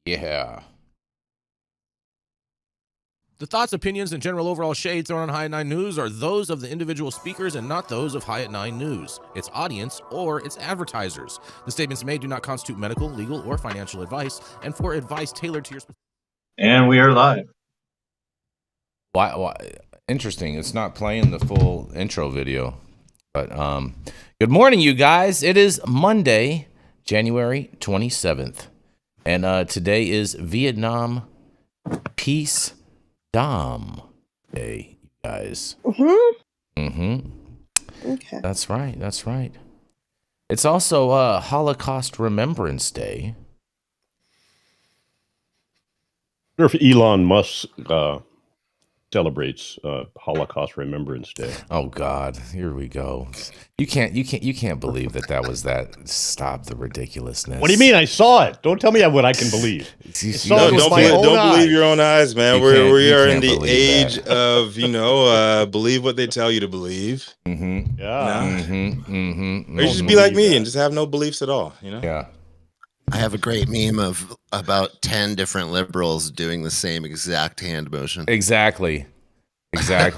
Yeah. The thoughts, opinions, and general overall shade thrown on High at 9 News are those of the individual speakers and not those of High at 9 News, its audience, or its advertisers. The statements made do not constitute medical, legal, or financial advice, and for advice tailored to your... And we are live. Why? Interesting. It's not playing the full intro video. But good morning, you guys. It is Monday, January 27th. And today is Vietnam Peace Dom Day, you guys. Okay. That's right. That's right. It's also Holocaust Remembrance Day. I wonder if Elon Musk celebrates Holocaust Remembrance Day. Oh God, here we go. You can't believe that was that. Stop the ridiculousness. What do you mean? I saw it. Don't tell me what I can believe. Don't believe your own eyes, man. We are in the age of believe what they tell you to believe. Mm-hmm. Yeah. Or you just be like me and just have no beliefs at all. Yeah. I have a great meme of about 10 different liberals doing the same exact hand motion. Exactly. Yeah,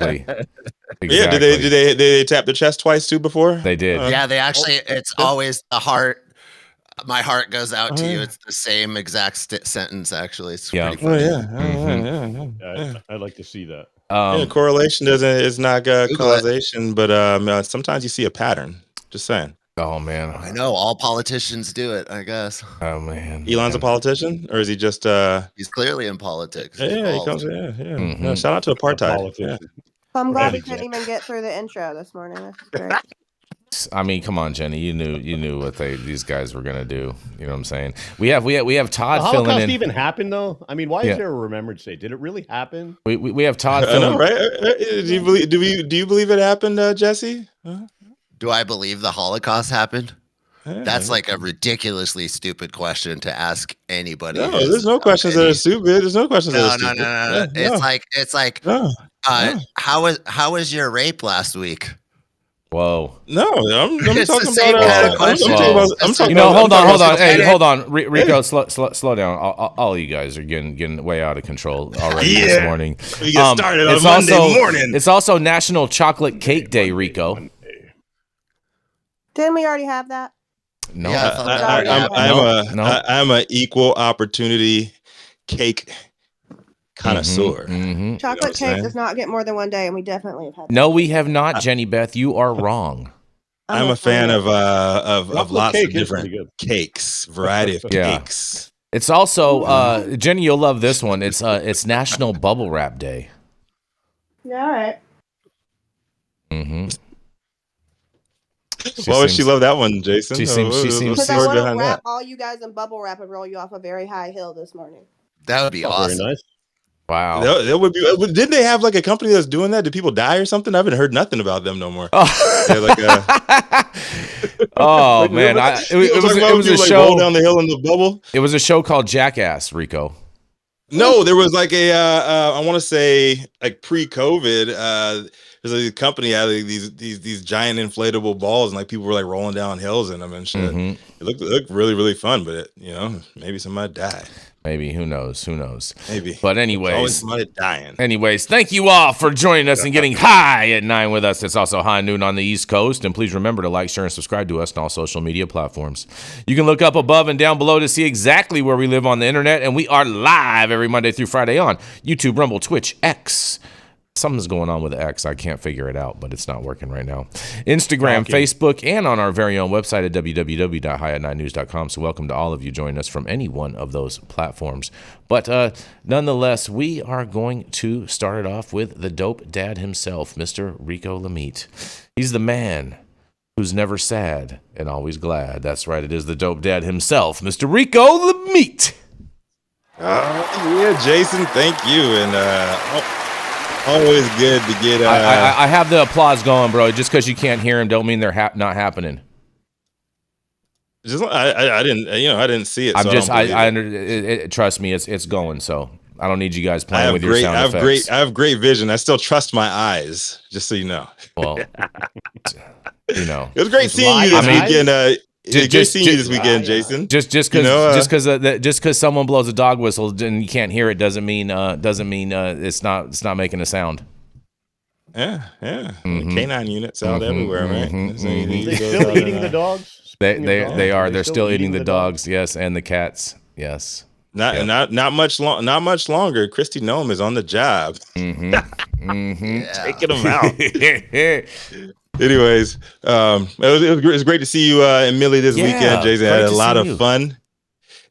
did they tap the chest twice too before? They did. Yeah, they actually, it's always the heart. My heart goes out to you. It's the same exact sentence, actually. It's pretty funny. I'd like to see that. Correlation is not causation, but sometimes you see a pattern. Just saying. Oh man, I know all politicians do it, I guess. Oh man, Elon's a politician, or is he just? He's clearly in politics. Yeah, he comes. Yeah. Shout out to apartheid. Well, I'm glad we couldn't even get through the intro this morning. That's great. I mean, come on, Jenny. You knew what these guys were gonna do. You know what I'm saying? We have Todd the filling in. Holocaust even happened though? I mean, why is there a Remembrance Day? Did it really happen? We have Todd filling. Right? Do you believe it happened, Jesse? Do I believe the Holocaust happened? Yeah. That's like a ridiculously stupid question to ask anybody. No, there's no questions that are stupid. There's no questions that are stupid. No. It's like, how was your rape last week? Whoa. No, I'm talking about. Hold on. Hey, hold on. Rico, slow down. All of you guys are getting way out of control already this morning. We get started on Monday morning. It's also National Chocolate Cake Day, Rico. Didn't we already have that? No, Yeah, I'm a equal opportunity cake connoisseur. Chocolate cake does not get more than one day, and we definitely have had that. No, we have not, Jenny Beth. You are wrong. I'm a fan of lots of different cakes, variety of cakes. It's also Jenny, you'll love this one. It's National Bubble Wrap Day. Yeah, all right. Why would she love that one, Jason? She seems because I want to wrap all you guys in bubble wrap and roll you off a very high hill this morning. That would be awesome. Very nice. Wow. That would be. Didn't they have like a company that's doing that? Did people die or something? I haven't heard nothing about them no more. Oh man, it was a show roll down the hill in the bubble. It was a show called Jackass, Rico. No, there was like I want to say like pre-COVID. There's a company had these giant inflatable balls, and like people were like rolling down hills in them and shit. It looked really, really fun, but maybe somebody died. Maybe, who knows? Maybe. But anyways, always somebody dying. Anyways, thank you all for joining us and getting high at 9 with us. It's also high noon on the East Coast, and please remember to like, share, and subscribe to us on all social media platforms. You can look up above and down below to see exactly where we live on the internet, and we are live every Monday through Friday on YouTube, Rumble, Twitch, X. Something's going on with X. I can't figure it out, but it's not working right now. Instagram, Facebook, and on our very own website at www.highat9news.com. So welcome to all of you joining us from any one of those platforms. But nonetheless, we are going to start it off with the dope dad himself, Mr. Rico Lamitte. He's the man who's never sad and always glad. That's right. It is the dope dad himself, Mr. Rico Lamitte. Yeah, Jason, thank you. And always good to get. I have the applause going, bro. Just because you can't hear him, don't mean they're not happening. Just I didn't see it. I'm so just I trust me, it's going. So I don't need you guys playing with your sound effects. I have great vision. I still trust my eyes. Just so you know. Well, it was great seeing you this weekend. Good seeing you this weekend, Jason. Just because someone blows a dog whistle and you can't hear it doesn't mean it's not making a sound. Yeah. Canine units out everywhere, right? They still eating the dogs? They are. They're still eating the dogs. Yes, and the cats. Yes. Not much longer. Kristi Noem is on the job. Taking them out. Anyways, it was great to see you and Millie this weekend, Jason. Had a lot of fun.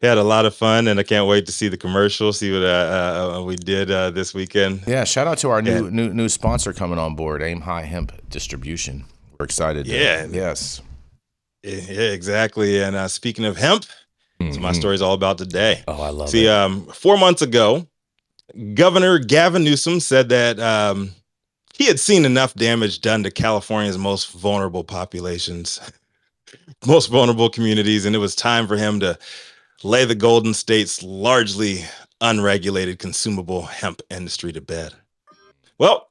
Had a lot of fun, and I can't wait to see the commercial, see what we did this weekend. Yeah, shout out to our new sponsor coming on board, Aim High Hemp Distribution. We're excited. Yes. Yeah, exactly. And speaking of hemp, that's what my story's all about today. Oh, I love it. See, 4 months ago, Governor Gavin Newsom said that he had seen enough damage done to California's most vulnerable populations, most vulnerable communities, and it was time for him to lay the Golden State's largely unregulated consumable hemp industry to bed. Well,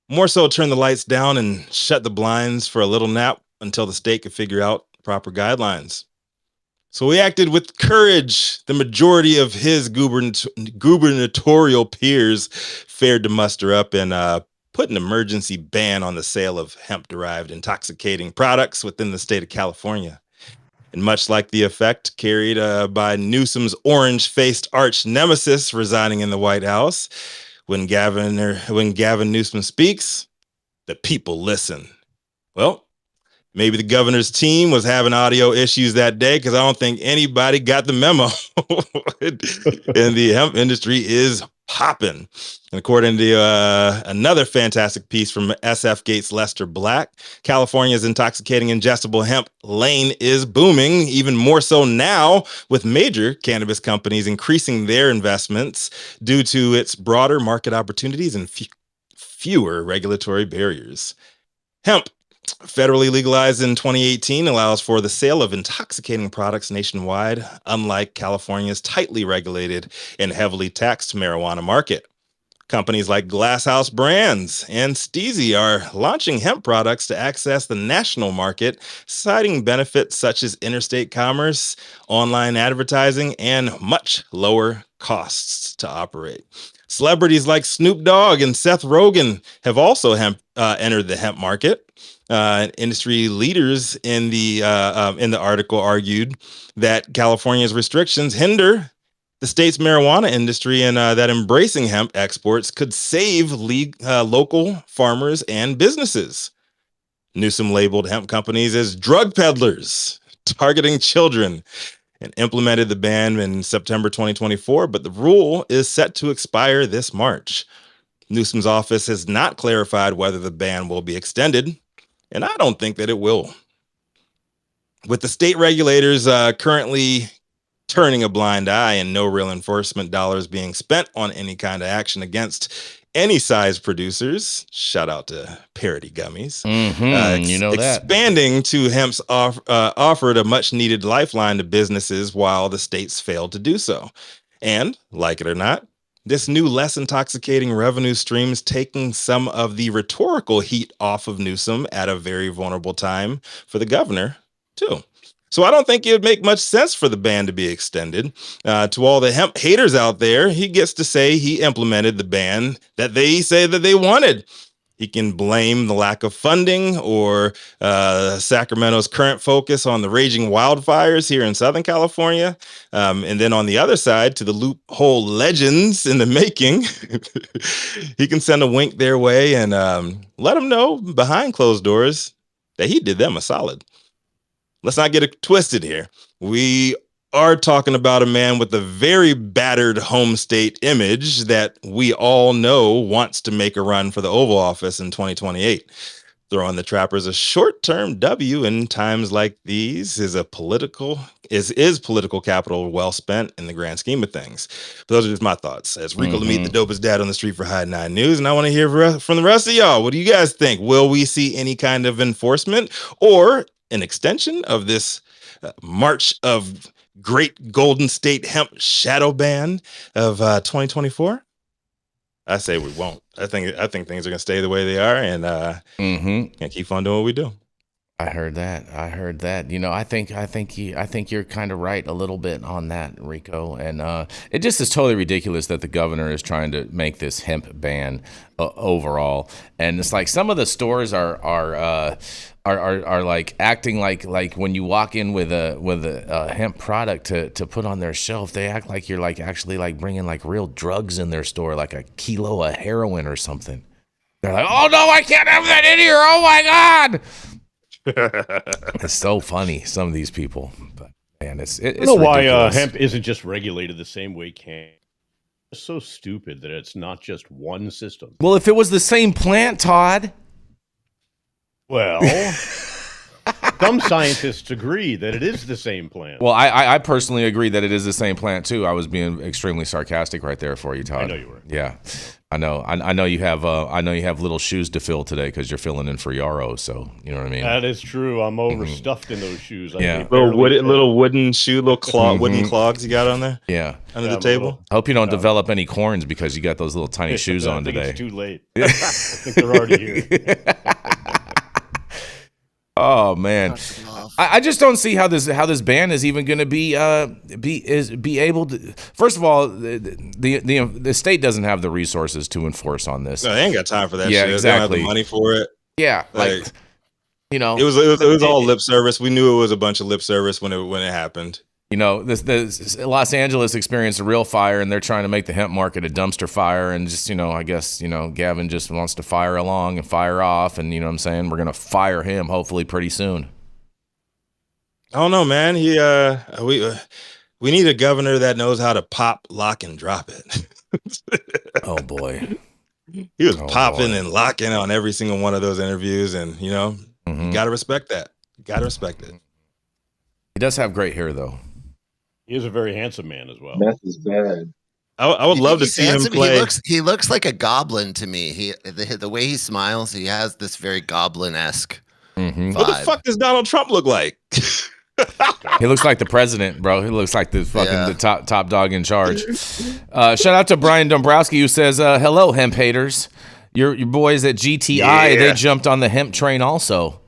more so turn the lights down and shut the blinds for a little nap until the state could figure out proper guidelines. So he acted with courage. The majority of his gubernatorial peers fared to muster up and put an emergency ban on the sale of hemp-derived intoxicating products within the state of California. And much like the effect carried by Newsom's orange-faced arch nemesis residing in the White House, when Gavin Newsom speaks, the people listen. Well, maybe the governor's team was having audio issues that day because I don't think anybody got the memo. And the hemp industry is popping. And according to another fantastic piece from SF Gates' Lester Black, California's intoxicating ingestible hemp lane is booming, even more so now with major cannabis companies increasing their investments due to its broader market opportunities and fewer regulatory barriers. Hemp, federally legalized in 2018, allows for the sale of intoxicating products nationwide, unlike California's tightly regulated and heavily taxed marijuana market. Companies like Glasshouse Brands and Steezy are launching hemp products to access the national market, citing benefits such as interstate commerce, online advertising, and much lower costs to operate. Celebrities like Snoop Dogg and Seth Rogen have also entered the hemp market. Industry leaders in the article argued that California's restrictions hinder the state's marijuana industry and that embracing hemp exports could save local farmers and businesses. Newsom labeled hemp companies as drug peddlers targeting children and implemented the ban in September 2024, but the rule is set to expire this March. Newsom's office has not clarified whether the ban will be extended, and I don't think that it will. With the state regulators currently turning a blind eye and no real enforcement dollars being spent on any kind of action against any size producers, shout out to Parody Gummies, expanding to hemp's offered a much needed lifeline to businesses while the states failed to do so. And like it or not, this new less intoxicating revenue stream is taking some of the rhetorical heat off of Newsom at a very vulnerable time for the governor, too. So I don't think it would make much sense for the ban to be extended. To all the hemp haters out there, he gets to say he implemented the ban that they say that they wanted. He can blame the lack of funding or Sacramento's current focus on the raging wildfires here in Southern California. And then on the other side, to the loophole legends in the making, he can send a wink their way and let them know behind closed doors that he did them a solid. Let's not get it twisted here. We are talking about a man with a very battered home state image that we all know wants to make a run for the Oval Office in 2028. Throwing the Trappers a short-term W in times like these is political capital well spent in the grand scheme of things. But those are just my thoughts. As Rico Lamitte, the dopest dad on the street for High 9 News, and I want to hear from the rest of y'all. What do you guys think? Will we see any kind of enforcement or an extension of this March of Great Golden State Hemp Shadow Ban of 2024? I say we won't. I think things are gonna stay the way they are, and keep on doing what we do. I heard that. You know, I think you're kind of right a little bit on that, Rico. And it just is totally ridiculous that the governor is trying to make this hemp ban overall. And it's like some of the stores are like acting like when you walk in with a hemp product to put on their shelf, they act like you're like actually like bringing like real drugs in their store, like a kilo of heroin or something. They're like, oh no, I can't have that in here. Oh my God. It's so funny, some of these people, but man, it's I don't know why hemp isn't just regulated the same way cannabis. It's so stupid that it's not just one system. Well, if it was the same plant, Todd. Well, some scientists agree that it is the same plant. Well, I personally agree that it is the same plant too. I was being extremely sarcastic right there for you, Todd. I know you were. Yeah, I know. I know you have. I know you have little shoes to fill today because you're filling in for Yarrow. So you know what I mean. That is true. I'm overstuffed in those shoes. Yeah, little wooden shoe, little wooden clogs you got on there. Yeah, under the table. I hope you don't develop any corns because you got those little tiny shoes on today. It's too late. I think they're already here. Oh man, I just don't see how this ban is even going to be able to. First of all, the state doesn't have the resources to enforce on this. No, they ain't got time for that. Yeah, shit. exactly. They don't have the money for it. Yeah, like you know, it was all lip service. We knew it was a bunch of lip service when it happened. You know, this Los Angeles experienced a real fire, and they're trying to make the hemp market a dumpster fire. And just, you know, I guess, you know, Gavin just wants to fire along and fire off. And, you know what I'm saying? We're going to fire him hopefully pretty soon. I don't know, man. We need a governor that knows how to pop, lock, and drop it. Oh, boy. He was popping and locking on every single one of those interviews. And, you know, you got to respect that. You got to respect it. He does have great hair, though. He is a very handsome man as well. Meth is bad. I would love to see him play. He looks like a goblin to me. The way he smiles, he has this very goblin-esque vibe. What the fuck does Donald Trump look like? He looks like the president, bro. He looks like the fucking the top dog in charge. Shout out to Brian Dombrowski who says, "Hello, hemp haters. Your boys at GTI they jumped on the hemp train also."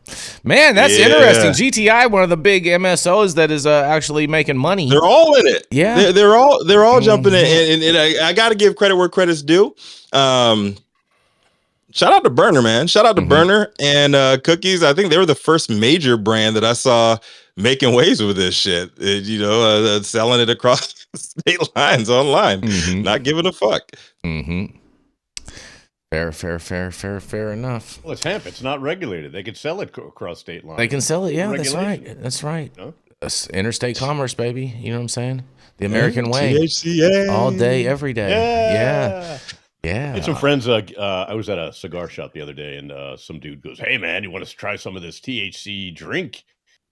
Man, that's interesting. GTI, one of the big MSOs that is actually making money. They're all in it. Yeah, they're all jumping in, and I got to give credit where credit's due. Shout out to Burner, man. Shout out to Burner and Cookies. I think they were the first major brand that I saw making waves with this shit. Selling it across state lines online, not giving a fuck. Fair enough. Well, it's hemp. It's not regulated. They could sell it across state lines. They can sell it. Yeah, that's right. Huh? Interstate commerce, baby. You know what I'm saying? The American way. THCA. All day, every day. Yeah. I had some friends. I was at a cigar shop the other day, and some dude goes, "Hey, man, you want to try some of this THC drink?"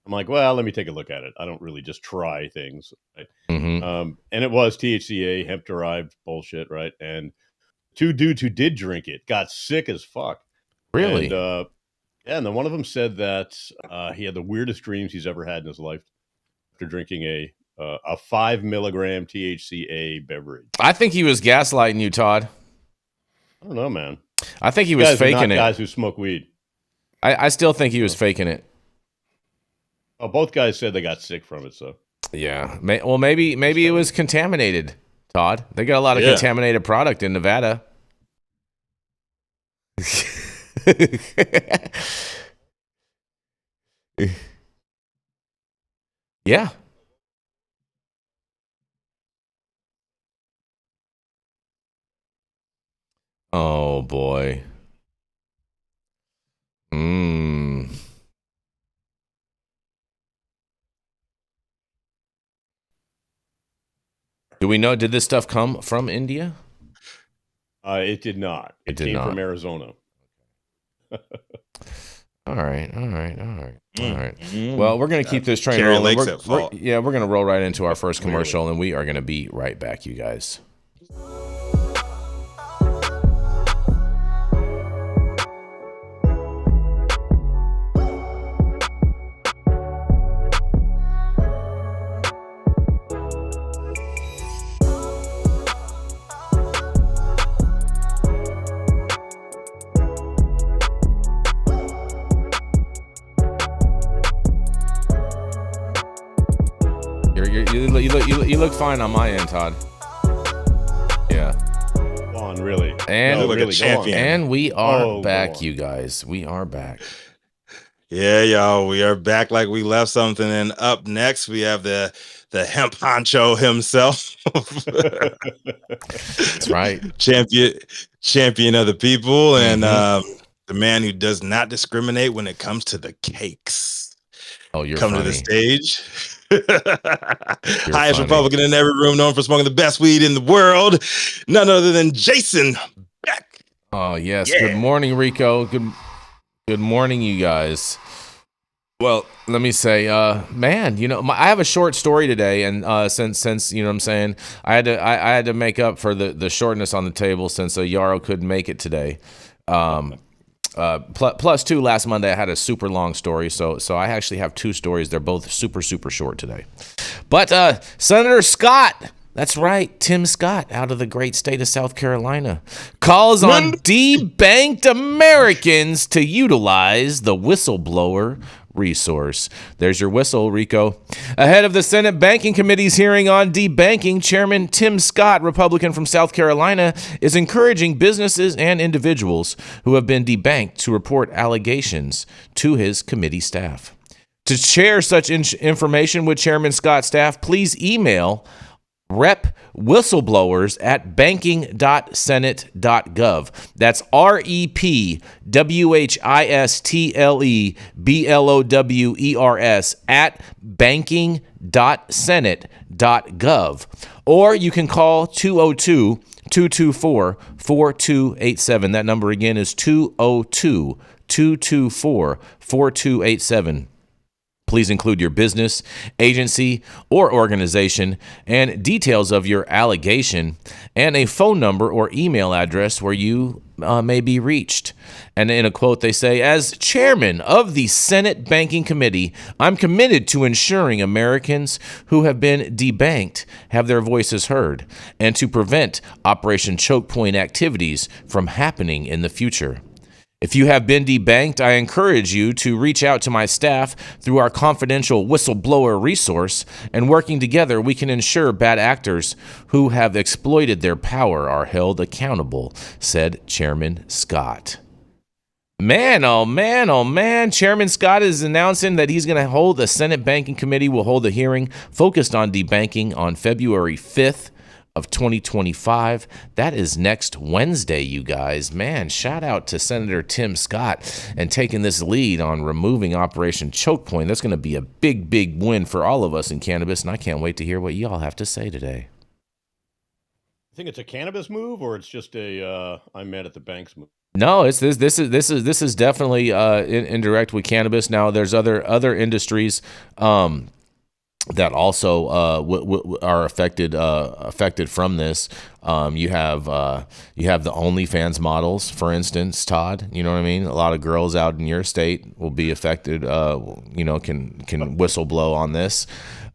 I'm like, "Well, let me take a look at it. I don't really just try things." Right? And it was THCA, hemp-derived bullshit, right? And two dudes who did drink it got sick as fuck. Really? And, and then one of them said that he had the weirdest dreams he's ever had in his life after drinking a 5 milligram THCA beverage. I think he was gaslighting you, Todd. I don't know, man. I think he was faking it. Guys who smoke weed. I still think he was faking it. Oh, both guys said they got sick from it. So yeah. Well, maybe it was contaminated. Todd, they got a lot of contaminated product in Nevada. Yeah. Oh boy. Do we know, did this stuff come from India? It did not. It came from Arizona. All right. Well, we're going to keep this train rolling. We're going to roll right into our first commercial, and we are going to be right back, you guys. look fine on my end, Todd. Yeah. Go on, really. And, no, like really, a champion. and we are back, you guys. We are back. Yeah, y'all, we are back like we left something. And up next, we have the hemp honcho himself. That's right. Champion of the people, and the man who does not discriminate when it comes to the cakes. Oh, you're Come funny. to the stage. Highest Republican in every room, known for smoking the best weed in the world. None other than Jason Beck. Oh, yes. Yeah. Good morning, Rico. Good morning, you guys. Well, let me say, man, you know, I have a short story today, and since you know what I'm saying, I had to make up for the shortness on the table since Yarrow couldn't make it today. Plus two, last Monday I had a super long story, so I actually have two stories. They're both super short today. But Senator Scott, that's right, Tim Scott, out of the great state of South Carolina, calls on debanked Americans to utilize the whistleblower resource. There's your whistle, Rico. Ahead of the Senate Banking Committee's hearing on debanking, Chairman Tim Scott, Republican from South Carolina, is encouraging businesses and individuals who have been debanked to report allegations to his committee staff. To share such information with Chairman Scott's staff, please email repwhistleblowers@banking.senate.gov. That's repwhistleblowers @banking.senate.gov. Or you can call 202-224-4287. That number again is 202-224-4287. Please include your business, agency, or organization and details of your allegation and a phone number or email address where you may be reached. And in a quote, they say, as chairman of the Senate Banking Committee, I'm committed to ensuring Americans who have been debanked have their voices heard and to prevent Operation Choke Point activities from happening in the future. If you have been debanked, I encourage you to reach out to my staff through our confidential whistleblower resource, and working together, we can ensure bad actors who have exploited their power are held accountable, said Chairman Scott. Man, oh man, oh man. Chairman Scott is announcing that he's going to hold the Senate Banking Committee will hold a hearing focused on debanking on February 5th. Of 2025. That is next Wednesday, you guys. Man, shout out to Senator Tim Scott and taking this lead on removing Operation Choke Point. That's going to be a big win for all of us in cannabis, and I can't wait to hear what y'all have to say today. You think it's a cannabis move, or it's just a I'm mad at the banks move? No, it's this is definitely indirect with cannabis. Now, there's other industries that also are affected from this. You have the OnlyFans models, for instance, Todd. You know what I mean? A lot of girls out in your state will be affected. Can whistleblow on this.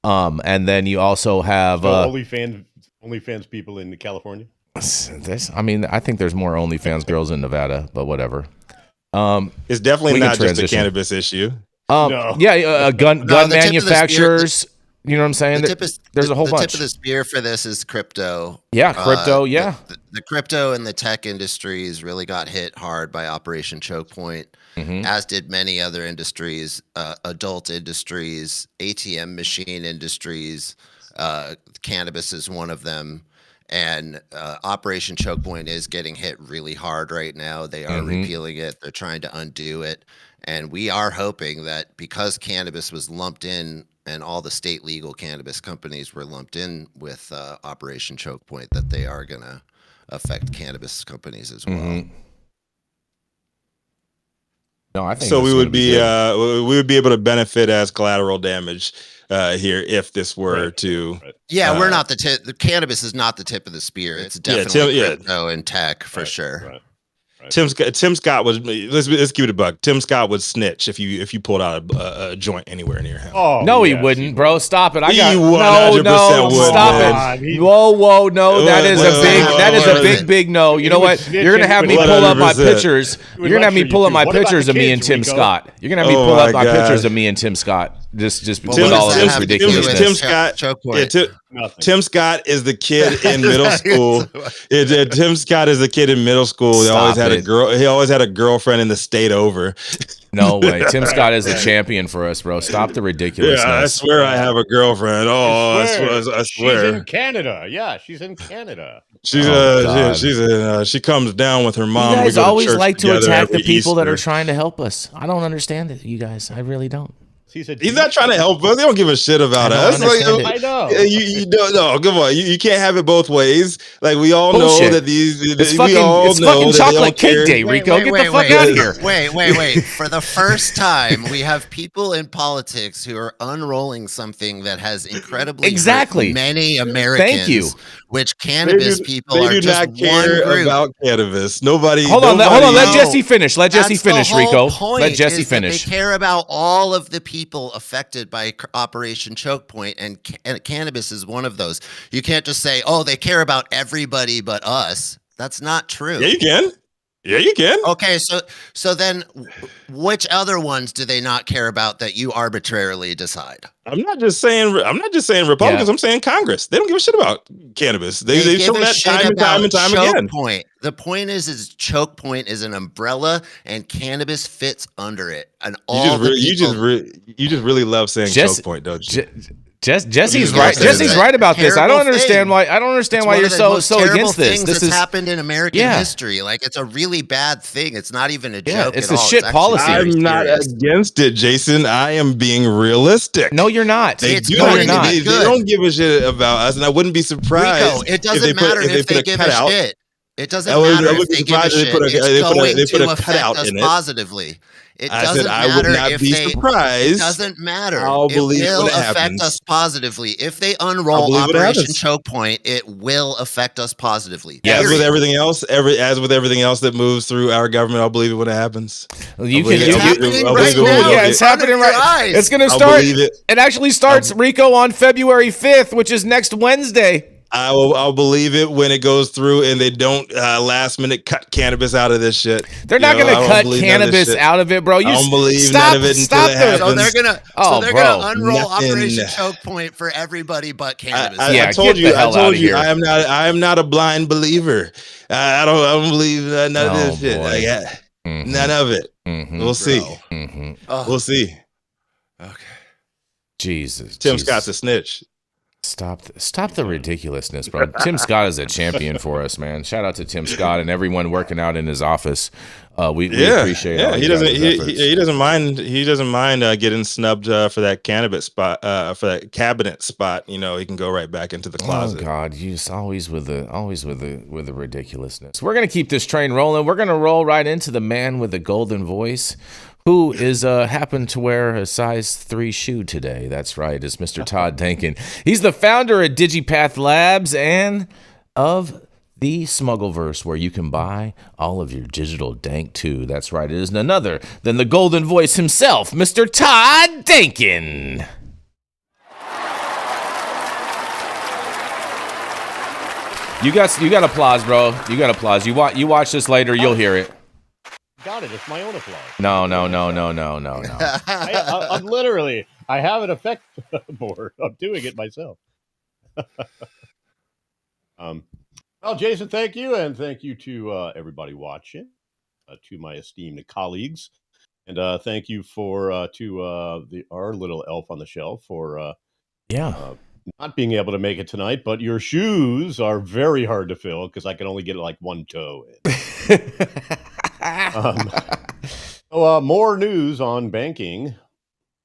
And then you also have OnlyFans people in California. I think there's more OnlyFans girls in Nevada, but whatever. It's definitely not just a cannabis issue. No. Yeah, gun manufacturers. You know what I'm saying? There's a whole bunch. The tip of the spear for this is crypto. Yeah, crypto, yeah. The crypto and the tech industries really got hit hard by Operation Choke Point, as did many other industries, adult industries, ATM machine industries. Cannabis is one of them. And Operation Choke Point is getting hit really hard right now. They are repealing it. They're trying to undo it. And we are hoping that because cannabis was lumped in and all the state legal cannabis companies were lumped in with Operation Choke Point, that they are going to affect cannabis companies as well. No, I think so. We would be able to benefit as collateral damage here if this were to. Yeah, we're not the tip. The cannabis is not the tip of the spear. It's definitely crypto and tech for sure. Right. Tim Scott was. Let's keep it a buck. Tim Scott would snitch if you pulled out a joint anywhere near him. Oh no, he wouldn't, bro. Stop it! No, stop it! Whoa, no, that is a big no. You know what? You're gonna have me pull up my pictures. You're gonna have me pull up my pictures of me and Tim Scott. You're gonna have me pull up my pictures of me and Tim Scott. Just Well, with what all does of that this have to do ridiculousness. with Tim Scott. choke Yeah, point? Nothing. Tim Scott is the kid in middle school. Tim Scott is the kid in middle school. He always Stop had a it. girl. He always had a girlfriend in the state over. No way. Tim Scott is a champion for us, bro. Stop the ridiculousness. Yeah, I swear I have a girlfriend. Oh, I swear. She's in Canada. Yeah, she's in Canada. She's God. she comes down with her You mom. guys We go to always church like to together attack the every people that are Easter. trying to help us. I don't understand it, you guys. I really don't. He's not trying to help us. They don't give a shit about I us. don't understand it. I know. You don't know. Come on, you can't have it both ways. Like we all Bullshit. know that these. It's we fucking, all it's know fucking that they don't chocolate cake care. day, Rico. Get the fuck out of here. Wait. For the first time, we have people in politics who are unrolling something that has incredibly Exactly. hurt many Americans. Thank you. Which cannabis people They are do just not one care group. about cannabis. Nobody. Hold on. Let No. Jesse finish. Let Jesse That's the finish, whole Rico. point, Let Jesse is that finish. They care about all of the people affected by Operation Choke Point, and cannabis is one of those. You can't just say, "Oh, they care about everybody but us." That's not true. Yeah, you can. Yeah, you can. Okay, so then, which other ones do they not care about that you arbitrarily decide? I'm not just saying Republicans. Yeah. I'm saying Congress. They don't give a shit about cannabis. They've give shown a that shit time and time and about time Choke again. Point. The point is Choke Point is an umbrella, and cannabis fits under it. And all You just really love saying Jesse- choke point, don't you? Jesse's You right. guys say Jesse's that. right about this. I don't understand why. I don't understand It's why one you're of the so most terrible against this. things This that's is happened in American Yeah. history. Like, it's a really bad thing. It's not even a Yeah, joke. it's at a all. shit actually policy. very I'm not serious. against it, Jason. I am being realistic. no, you're not. They It's do going not. to be They good. don't give a shit about us, and I wouldn't be surprised. Rico, it doesn't matter if they give a cutout. shit. It doesn't I wouldn't- matter I if wouldn't be they give a surprised if shit. they put a- It's they put a- going they put to a affect cutout us in it. positively. It I doesn't said I matter would not if be they. It surprised. doesn't matter. I'll It believe will when it affect happens. us positively. If they I'll unroll believe when it Operation happens. Choke Point, it will affect us positively. Yes. As with Period. everything else, as with everything else that moves through our government, I'll believe it when it happens. You believe can. it. You It's I'll can. believe happening I'll right believe it when now. it Yeah, happens. it's in front of happening your right. eyes. It's gonna I'll start. believe it. It actually starts, Rico, on February 5th, which is next Wednesday. I'll believe it when it goes through and they don't last minute cut cannabis out of this shit. They're not I going to don't cut believe none of this cannabis shit. out of it, bro. You I don't believe stop, none of it until stop it the- happens. So they're gonna, Oh, bro. unroll Nothing. Operation Choke Point for everybody but cannabis. Yeah, I told get you. the hell I told outta you. here. I am not a blind believer. I don't believe none of Oh, this shit. boy. Like, none of it. Mhm. We'll see. Mhm. Oh, We'll see. okay. Jesus. Tim Jesus. Scott's a snitch. Stop the ridiculousness, bro. Tim Scott is a champion for us, man. Shout out to Tim Scott and everyone working out in his office. We appreciate. Yeah, all he you doesn't. guys' efforts. He doesn't mind. He doesn't mind getting snubbed for that cannabis spot, for that cabinet spot. You know, he can go right back into the closet. Oh God, you just always with the ridiculousness. We're gonna keep this train rolling. We're gonna roll right into the man with the golden voice, who is happened to wear a size 3 shoe today. That's right, it's Mr. Todd Denkin. He's the founder at DigiPath Labs and of the Smuggleverse, where you can buy all of your digital dank too. That's right, it is none other than the golden voice himself, Mr. Todd Denkin. You got applause, bro. You got applause. You watch this later, you'll hear it. Got it. It's my own applause. No. I'm literally, I have an effect board. I'm doing it myself. Well, Jason, thank you. And thank you to everybody watching, to my esteemed colleagues. And thank you for to our little elf on the shelf for not being able to make it tonight. But your shoes are very hard to fill because I can only get like one toe in. More news on banking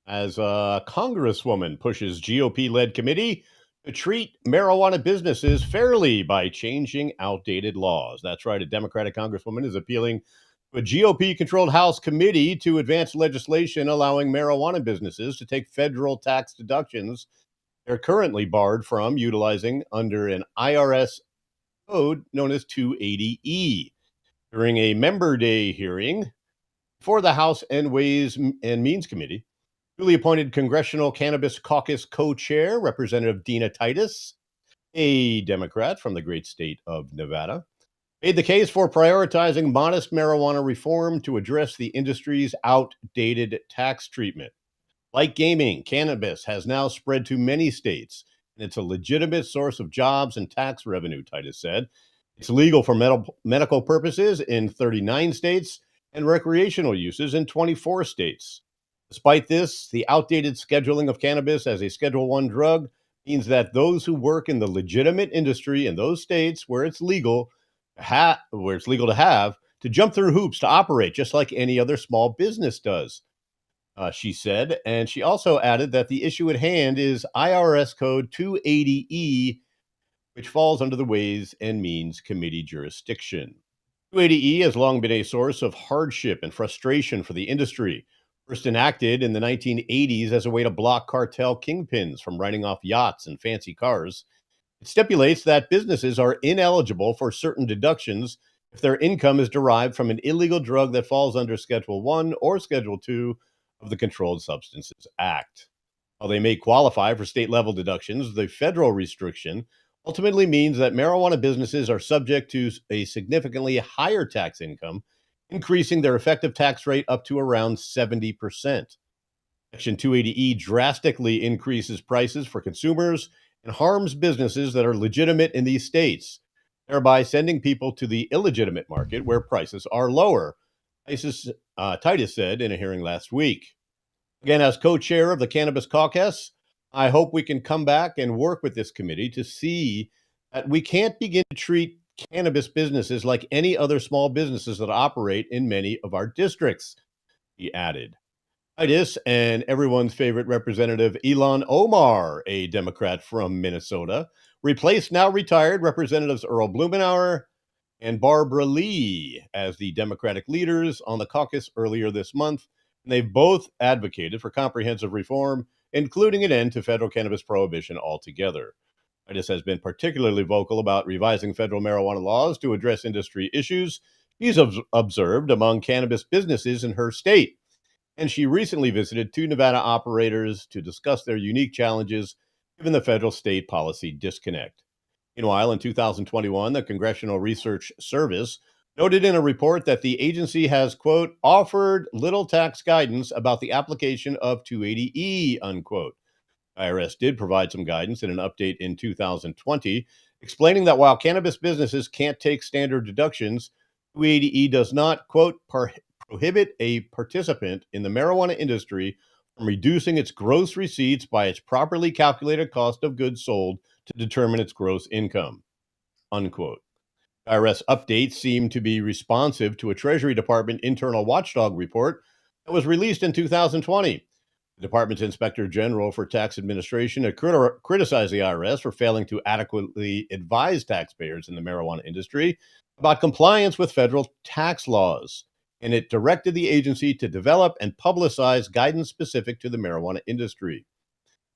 as Congresswoman pushes GOP-led committee to treat marijuana businesses fairly by changing outdated laws. That's right. A Democratic Congresswoman is appealing to a GOP-controlled House committee to advance legislation allowing marijuana businesses to take federal tax deductions they're currently barred from utilizing under an IRS code known as 280E. During a member day hearing for the House and Ways and Means Committee, newly appointed Congressional Cannabis Caucus co-chair, Representative Dina Titus, a Democrat from the great state of Nevada, made the case for prioritizing modest marijuana reform to address the industry's outdated tax treatment. Like gaming, cannabis has now spread to many states, and it's a legitimate source of jobs and tax revenue, Titus said. It's legal for medical purposes in 39 states and recreational uses in 24 states. Despite this, the outdated scheduling of cannabis as a Schedule I drug means that those who work in the legitimate industry in those states where it's legal, to have, to jump through hoops to operate just like any other small business does, she said. And she also added that the issue at hand is IRS Code 280E, which falls under the Ways and Means Committee jurisdiction. 280E has long been a source of hardship and frustration for the industry. First enacted in the 1980s as a way to block cartel kingpins from writing off yachts and fancy cars, it stipulates that businesses are ineligible for certain deductions if their income is derived from an illegal drug that falls under Schedule I or Schedule II of the Controlled Substances Act. While they may qualify for state-level deductions, the federal restriction ultimately means that marijuana businesses are subject to a significantly higher tax income, increasing their effective tax rate up to around 70%. Section 280E drastically increases prices for consumers and harms businesses that are legitimate in these states, thereby sending people to the illegitimate market where prices are lower, Titus said in a hearing last week. Again, as co-chair of the Cannabis Caucus, I hope we can come back and work with this committee to see that we can't begin to treat cannabis businesses like any other small businesses that operate in many of our districts, he added. Titus and everyone's favorite representative Ilhan Omar, a Democrat from Minnesota, replaced now retired Representatives Earl Blumenauer and Barbara Lee as the Democratic leaders on the caucus earlier this month. And they've both advocated for comprehensive reform, including an end to federal cannabis prohibition altogether. Titus has been particularly vocal about revising federal marijuana laws to address industry issues he's observed among cannabis businesses in her state. And she recently visited 2 Nevada operators to discuss their unique challenges given the federal-state policy disconnect. Meanwhile, in 2021, the Congressional Research Service noted in a report that the agency has, quote, offered little tax guidance about the application of 280E, unquote. IRS did provide some guidance in an update in 2020, explaining that while cannabis businesses can't take standard deductions, 280E does not, quote, prohibit a participant in the marijuana industry from reducing its gross receipts by its properly calculated cost of goods sold to determine its gross income, unquote. IRS updates seem to be responsive to a Treasury Department internal watchdog report that was released in 2020. The department's Inspector General for Tax Administration had criticized the IRS for failing to adequately advise taxpayers in the marijuana industry about compliance with federal tax laws, and it directed the agency to develop and publicize guidance specific to the marijuana industry.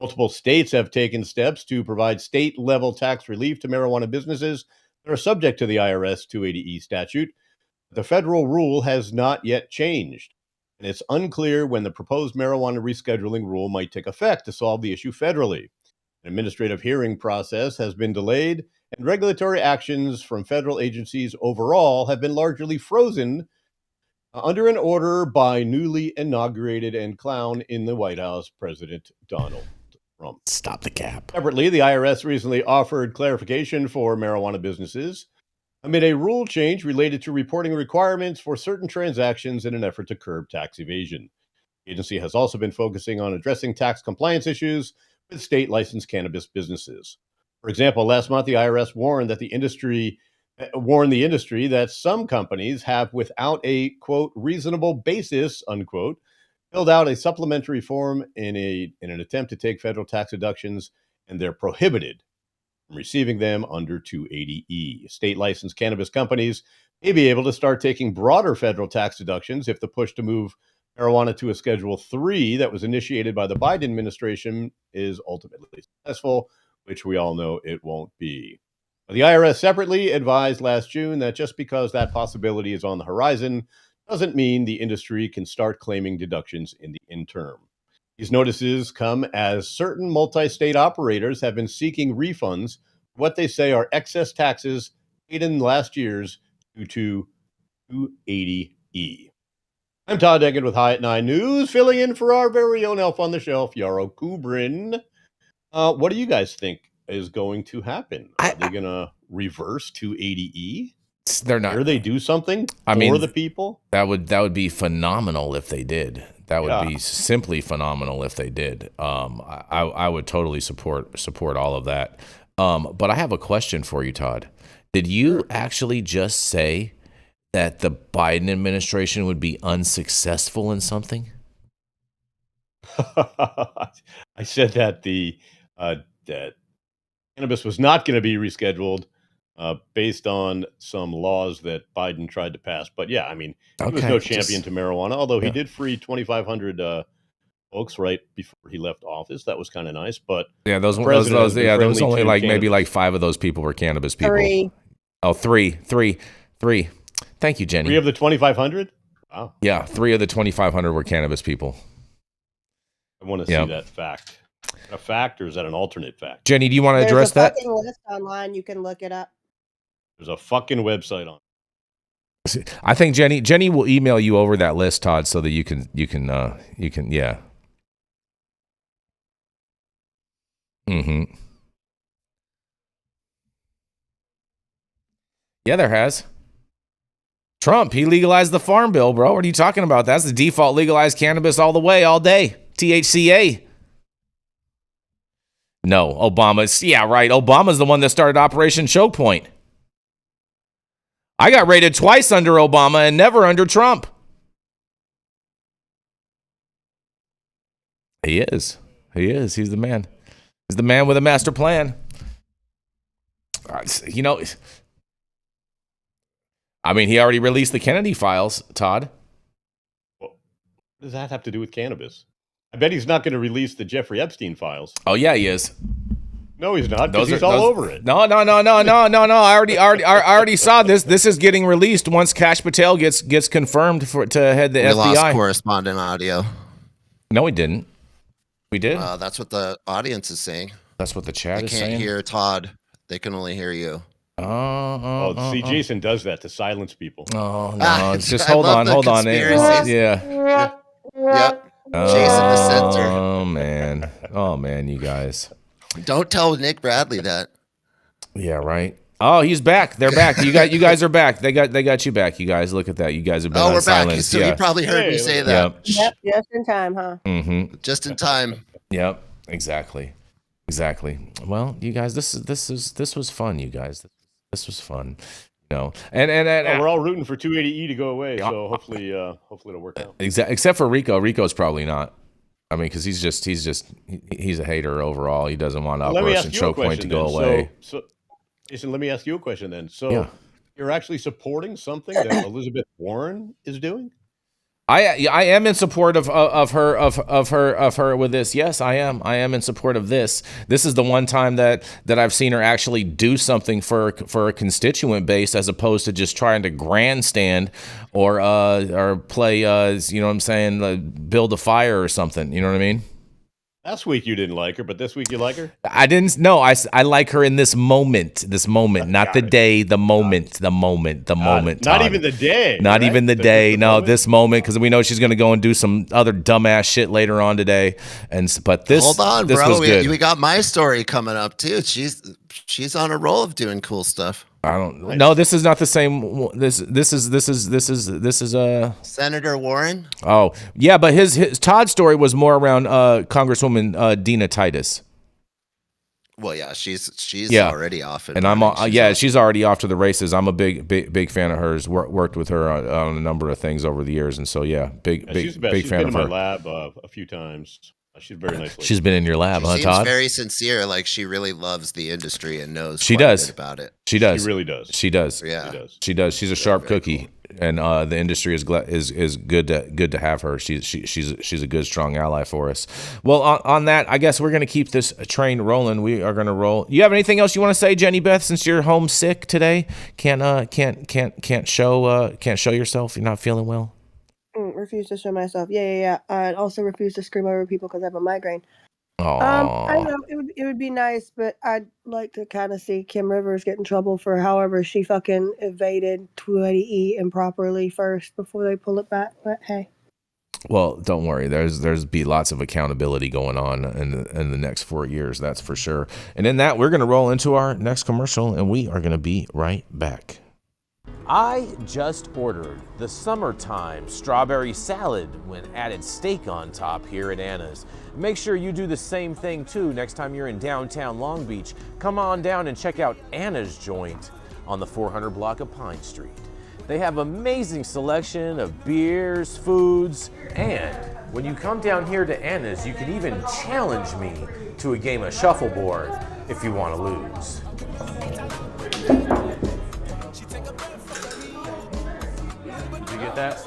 Multiple states have taken steps to provide state-level tax relief to marijuana businesses that are subject to the IRS 280E statute. The federal rule has not yet changed, and it's unclear when the proposed marijuana rescheduling rule might take effect to solve the issue federally. An administrative hearing process has been delayed, and regulatory actions from federal agencies overall have been largely frozen under an order by newly inaugurated and clown in the White House, President Donald Trump. Stop the cap. Separately, the IRS recently offered clarification for marijuana businesses amid a rule change related to reporting requirements for certain transactions in an effort to curb tax evasion. The agency has also been focusing on addressing tax compliance issues with state-licensed cannabis businesses. For example, last month, the IRS warned the industry that some companies have, without a, quote, reasonable basis, unquote, filled out a supplementary form in an attempt to take federal tax deductions, and they're prohibited from receiving them under 280E. State-licensed cannabis companies may be able to start taking broader federal tax deductions if the push to move marijuana to a Schedule III that was initiated by the Biden administration is ultimately successful, which we all know it won't be. The IRS separately advised last June that just because that possibility is on the horizon doesn't mean the industry can start claiming deductions in the interim. These notices come as certain multi-state operators have been seeking refunds for what they say are excess taxes paid in last year's due to 280E. I'm Todd Denkin with High at 9 News, filling in for our very own elf on the shelf, Yarrow Kubrin. What do you guys think is going to happen? Are they going to reverse 280E? They're not. Or they do something I for mean, the people? That would be phenomenal if they did. That would be simply phenomenal if they did. I would totally support all of that. But I have a question for you, Todd. Did you actually just say that the Biden administration would be unsuccessful in something? I said that that cannabis was not going to be rescheduled based on some laws that Biden tried to pass. But yeah, I mean, he was no champion to marijuana, although he did free 2,500 folks right before he left office. That was kind of nice. But yeah, there was only maybe like 5 of those people were cannabis people. 3. Oh, 3. Thank you, Jenny. 3 of the 2,500? Wow. Yeah, 3 of the 2,500 were cannabis people. I want to see that fact. A fact, or is that an alternate fact? Jenny, do you want to address that? There's a fucking list online. You can look it up. There's a fucking website on. I think Jenny will email you over that list, Todd, so that you can yeah. Mm-hmm. Yeah, there has. Trump, he legalized the farm bill, bro. What are you talking about? That's the default legalized cannabis all the way, all day. THCA. No, Obama's. Yeah, right. Obama's the one that started Operation Choke Point. I got raided twice under Obama and never under Trump. He is. He's the man. He's the man with a master plan. You know, I mean, he already released the Kennedy files, Todd. Well, what does that have to do with cannabis? I bet he's not going to release the Jeffrey Epstein files. Oh, yeah, he is. No, he's not, because he's all over it. No. I already saw this. This is getting released once Kash Patel gets confirmed to head the FBI. We lost correspondent audio. No, we didn't. We did? That's what the audience is saying. That's what the chat is saying? They can't hear Todd. They can only hear you. See, Jason does that to silence people. Oh, no. Just hold on. Yeah. Yep. Jason the censor. Oh, man, you guys. Don't tell Nick Bradley that. Yeah, right. Oh, he's back. They're back. You guys are back. They got you back. You guys, look at that. You guys have been on silence. Back. So you probably heard me say that. Yep. Just in time, huh? Mm-hmm. Just in time. Yep. Exactly. Well, you guys, this was fun. You guys, this was fun. You know, and we're all rooting for 280E to go away. So hopefully it'll work out. Except for Rico. Rico's probably not. I mean, because he's a hater overall. He doesn't want Operation Choke Point to go away. So, Jason, let me ask you a question then. So, you're actually supporting something that Elizabeth Warren is doing? I am in support of her with this. Yes, I am. I am in support of this. This is the one time that I've seen her actually do something for a constituent base, as opposed to just trying to grandstand or play you know what I'm saying, build a fire or something. You know what I mean? Last week you didn't like her, but this week you like her? I didn't. No, I like her in this moment. Not the day. The moment. Not even the day. Not right? even the day. No, this moment, because we know she's going to go and do some other dumbass shit later on today. But this. Hold on, this bro. was good. We got my story coming up too. She's on a roll of doing cool stuff. I don't. No, this is not the same. This is Senator Warren. Oh yeah, but his Todd story was more around Congresswoman Dina Titus. Well, yeah, she's already off. And she's already off to the races. I'm a big fan of hers. Worked with her on a number of things over the years, and so big fan of her. She's been in my lab a few times. She's very nice lady. She's been in your lab, huh, Todd? She's very sincere. Like, she really loves the industry and knows she does about it. She does. She really does. She does. Yeah. She does. She's a sharp cookie, cool. And the industry is good to have her. She's a good, strong ally for us. Well, on that, I guess we're gonna keep this train rolling. We are gonna roll. You have anything else you want to say, Jenny Beth? Since you're homesick today, can't show yourself. You're not feeling well. Refuse to show myself. Yeah. I also refuse to scream over people because I have a migraine. I Oh, know it would be nice, but I'd like to kind of see Kim Rivers get in trouble for however she fucking evaded 280E improperly first before they pull it back. But hey, well, don't worry. There's be lots of accountability going on in the next 4 years. That's for sure. And in that, we're gonna roll into our next commercial, and we are gonna be right back. I just ordered the summertime strawberry salad when added steak on top here at Anna's. Make sure you do the same thing too next time you're in downtown Long Beach. Come on down and check out Anna's joint on the 400 block of Pine Street. They have amazing selection of beers, foods, and when you come down here to Anna's, you can even challenge me to a game of shuffleboard if you want to lose. Did you get that?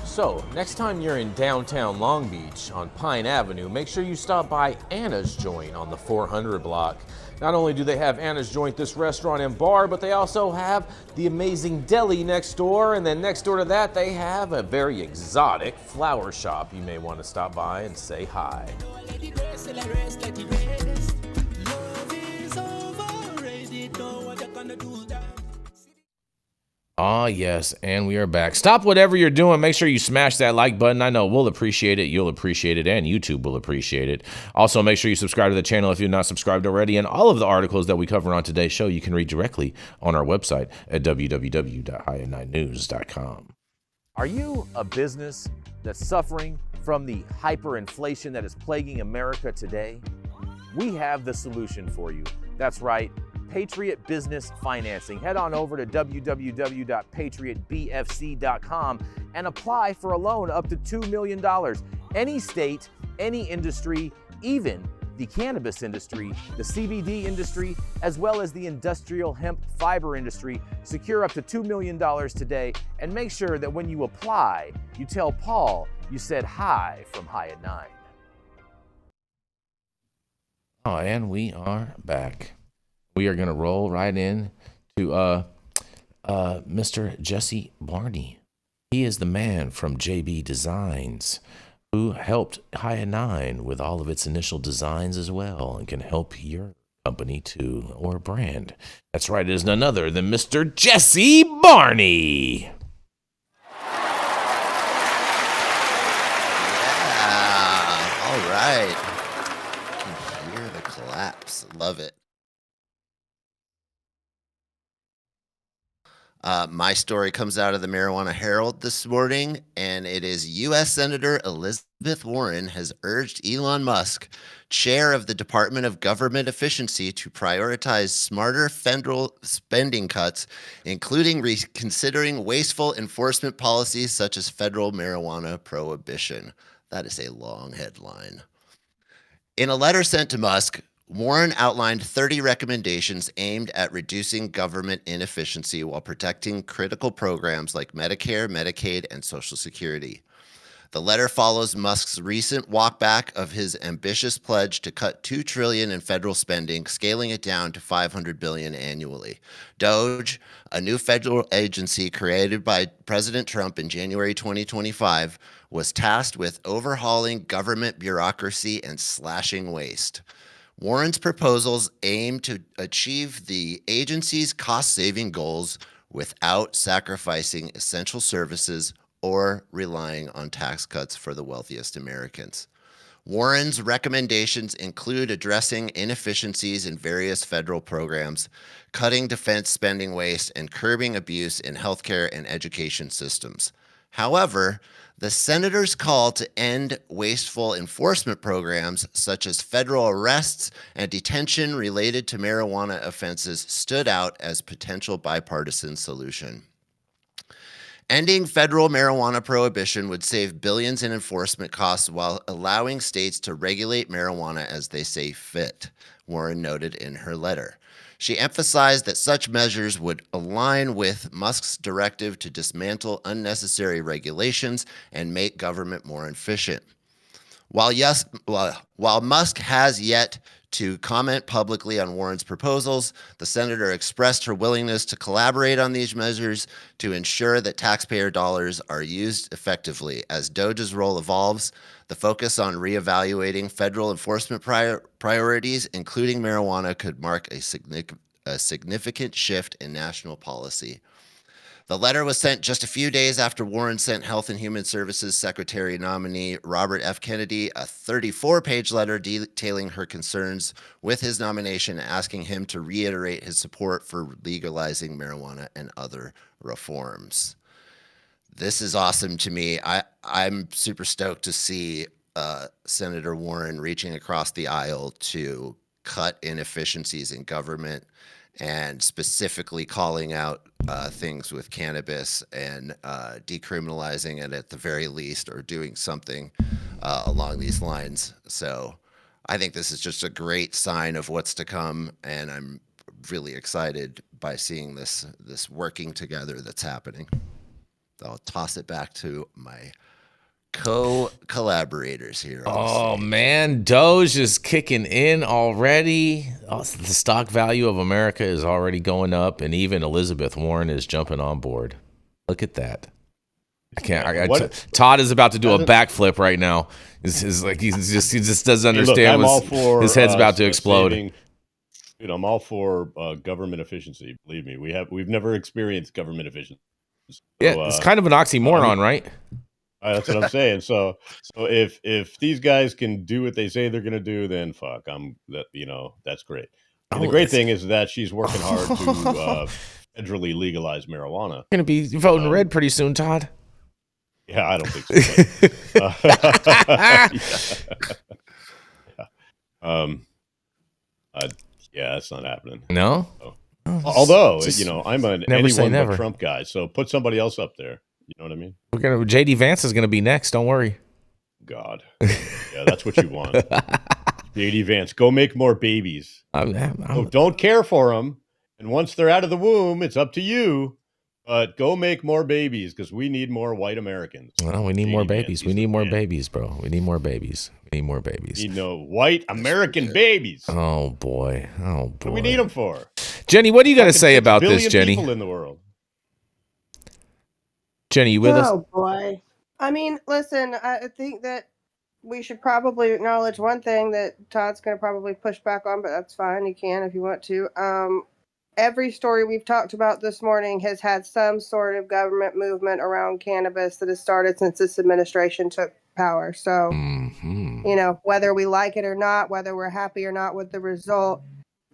So, next time you're in downtown Long Beach on Pine Avenue, make sure you stop by Anna's Joint on the 400 block. Not only do they have Anna's Joint, this restaurant and bar, but they also have the amazing deli next door, and then next door to that, they have a very exotic flower shop. You may want to stop by and say hi. Ah, yes, and we are back. Stop whatever you're doing. Make sure you smash that like button. I know we'll appreciate it, you'll appreciate it, and YouTube will appreciate it. Also, make sure you subscribe to the channel if you're not subscribed already. And all of the articles that we cover on today's show, you can read directly on our website at www.high9news.com. Are you a business that's suffering from the hyperinflation that is plaguing America today? We have the solution for you. That's right. Patriot Business Financing. Head on over to www.patriotbfc.com and apply for a loan up to $2 million. Any state, any industry, even the cannabis industry, the CBD industry, as well as the industrial hemp fiber industry, secure up to $2 million today. And make sure that when you apply, you tell Paul you said hi from High at 9. Oh, and we are back. We are going to roll right in to Mr. Jesse Barney. He is the man from JB Designs who helped High at 9 with all of its initial designs as well and can help your company too or brand. That's right, it is none other than Mr. Jesse Barney. Yeah, all right. You can hear the collapse. Love it. My story comes out of the Marijuana Herald this morning, and it is U.S. Senator Elizabeth Warren has urged Elon Musk, chair of the Department of Government Efficiency, to prioritize smarter federal spending cuts, including reconsidering wasteful enforcement policies such as federal marijuana prohibition. That is a long headline. In a letter sent to Musk, Warren outlined 30 recommendations aimed at reducing government inefficiency while protecting critical programs like Medicare, Medicaid, and Social Security. The letter follows Musk's recent walkback of his ambitious pledge to cut $2 trillion in federal spending, scaling it down to $500 billion annually. DOGE, a new federal agency created by President Trump in January 2025, was tasked with overhauling government bureaucracy and slashing waste. Warren's proposals aim to achieve the agency's cost-saving goals without sacrificing essential services or relying on tax cuts for the wealthiest Americans. Warren's recommendations include addressing inefficiencies in various federal programs, cutting defense spending waste, and curbing abuse in healthcare and education systems. However, the senator's call to end wasteful enforcement programs such as federal arrests and detention related to marijuana offenses stood out as potential bipartisan solution. Ending federal marijuana prohibition would save billions in enforcement costs while allowing states to regulate marijuana as they see fit, Warren noted in her letter. She emphasized that such measures would align with Musk's directive to dismantle unnecessary regulations and make government more efficient. While Musk has yet to comment publicly on Warren's proposals, the senator expressed her willingness to collaborate on these measures to ensure that taxpayer dollars are used effectively. As DOGE's role evolves, the focus on reevaluating federal enforcement priorities, including marijuana, could mark a significant shift in national policy. The letter was sent just a few days after Warren sent Health and Human Services Secretary nominee Robert F. Kennedy a 34-page letter detailing her concerns with his nomination, asking him to reiterate his support for legalizing marijuana and other reforms. This is awesome to me. I'm super stoked to see Senator Warren reaching across the aisle to cut inefficiencies in government, and specifically calling out things with cannabis and decriminalizing it at the very least, or doing something along these lines. So I think this is just a great sign of what's to come, and I'm really excited by seeing this working together that's happening. I'll toss it back to my co-collaborators here. Oh man, Doge is kicking in already. Oh, the stock value of America is already going up, and even Elizabeth Warren is jumping on board. Look at that. Todd is about to do a backflip right now. Is like he just doesn't understand. His head's about to explode. Dude, I'm all for government efficiency. Believe me, we've never experienced government efficiency. So, yeah, it's kind of an oxymoron, right? That's what I'm saying. So if these guys can do what they say they're going to do, then fuck, that's great. And the great thing is that she's working hard to federally legalize marijuana. Going to be voting red pretty soon, Todd. Yeah, I don't think so. Yeah, that's not happening. No. So, although I'm an never say anyone never. but Trump guy, so put somebody else up there. You know what I mean? JD Vance is gonna be next. Don't worry. God, yeah, that's what you want. JD Vance, go make more babies. Don't care for them, and once they're out of the womb, it's up to you. But go make more babies, because we need more white Americans. Well, we need more babies. We need more babies, bro. We need more babies. We need more babies. We need white American babies. Oh boy. What do we need them for? Jenny, what do you got to say about this, Jenny? People in the world. Jenny, you with us? Oh boy. I mean, listen, I think that we should probably acknowledge one thing that Todd's going to probably push back on, but that's fine. You can if you want to. Every story we've talked about this morning has had some sort of government movement around cannabis that has started since this administration took power. So, whether we like it or not, whether we're happy or not with the result,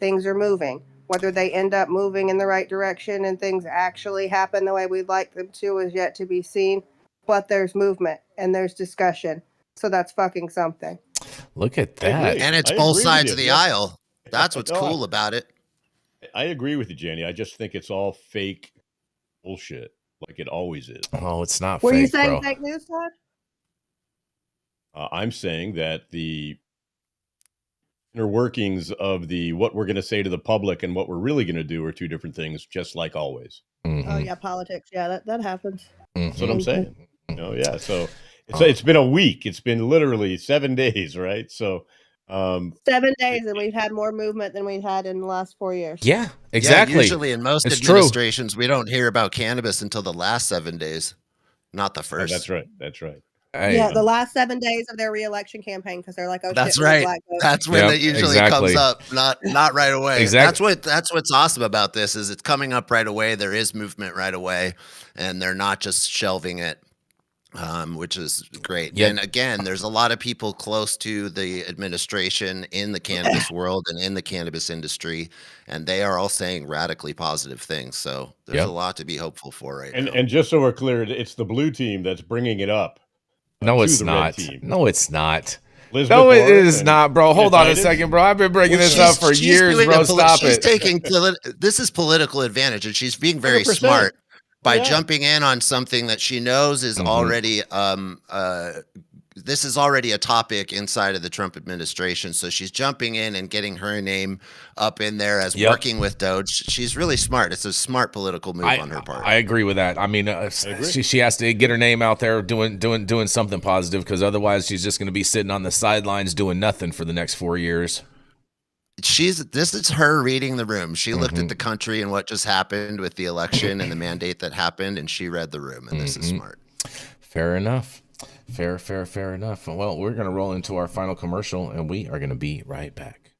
things are moving. Whether they end up moving in the right direction and things actually happen the way we'd like them to is yet to be seen. But there's movement and there's discussion. So that's fucking something. Look at that. And it's both sides of the aisle. That's what's cool about it. I agree with you, Jenny. I just think it's all fake bullshit, like it always is. Oh, it's not Were fake, you saying bro. fake news, Todd? I'm saying that the inner workings of what we're going to say to the public and what we're really going to do are two different things, just like always. Mm-hmm. Oh yeah, politics. Yeah, that happens. That's what I'm saying. Yeah. So it's been a week. It's been literally 7 days, right? So 7 days, and we've had more movement than we've had in the last 4 years. Yeah, exactly. Yeah, usually in most administrations, we don't hear about cannabis until the last 7 days, not the first. That's right. Yeah, the last 7 days of their re-election campaign, because they're like, "Oh, that's shit, right. That's when it usually comes up, not right away. Exactly. That's what's awesome about this is it's coming up right away. There is movement right away, and they're not just shelving it, which is great. Yep. And again, there's a lot of people close to the administration in the cannabis world and in the cannabis industry, and they are all saying radically positive things. So there's a lot to be hopeful for right now. And just so we're clear, it's the blue team that's bringing it up. No, it's not. No, it's not. Elizabeth no, it Warren is not, bro. Hold on a second, bro. I've been bringing this up for years, bro. Stop she's it. Taking this is political advantage, and she's being very 100%. smart by jumping in on something that she knows is already this is already a topic inside of the Trump administration. So she's jumping in and getting her name up in there as working with DOGE. She's really smart. It's a smart political move on her part. I agree with that. I mean, she has to get her name out there doing something positive, because otherwise she's just going to be sitting on the sidelines doing nothing for the next 4 years. This is her reading the room. She looked at the country and what just happened with the election and the mandate that happened, and she read the room, and this is smart. Fair enough. Fair enough. Well, we're going to roll into our final commercial, and we are going to be right back.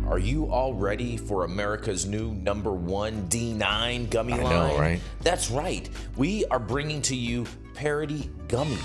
Are you all ready for America's new #1 D9 gummy line? I know, right? That's right. We are bringing to you Parody Gummy.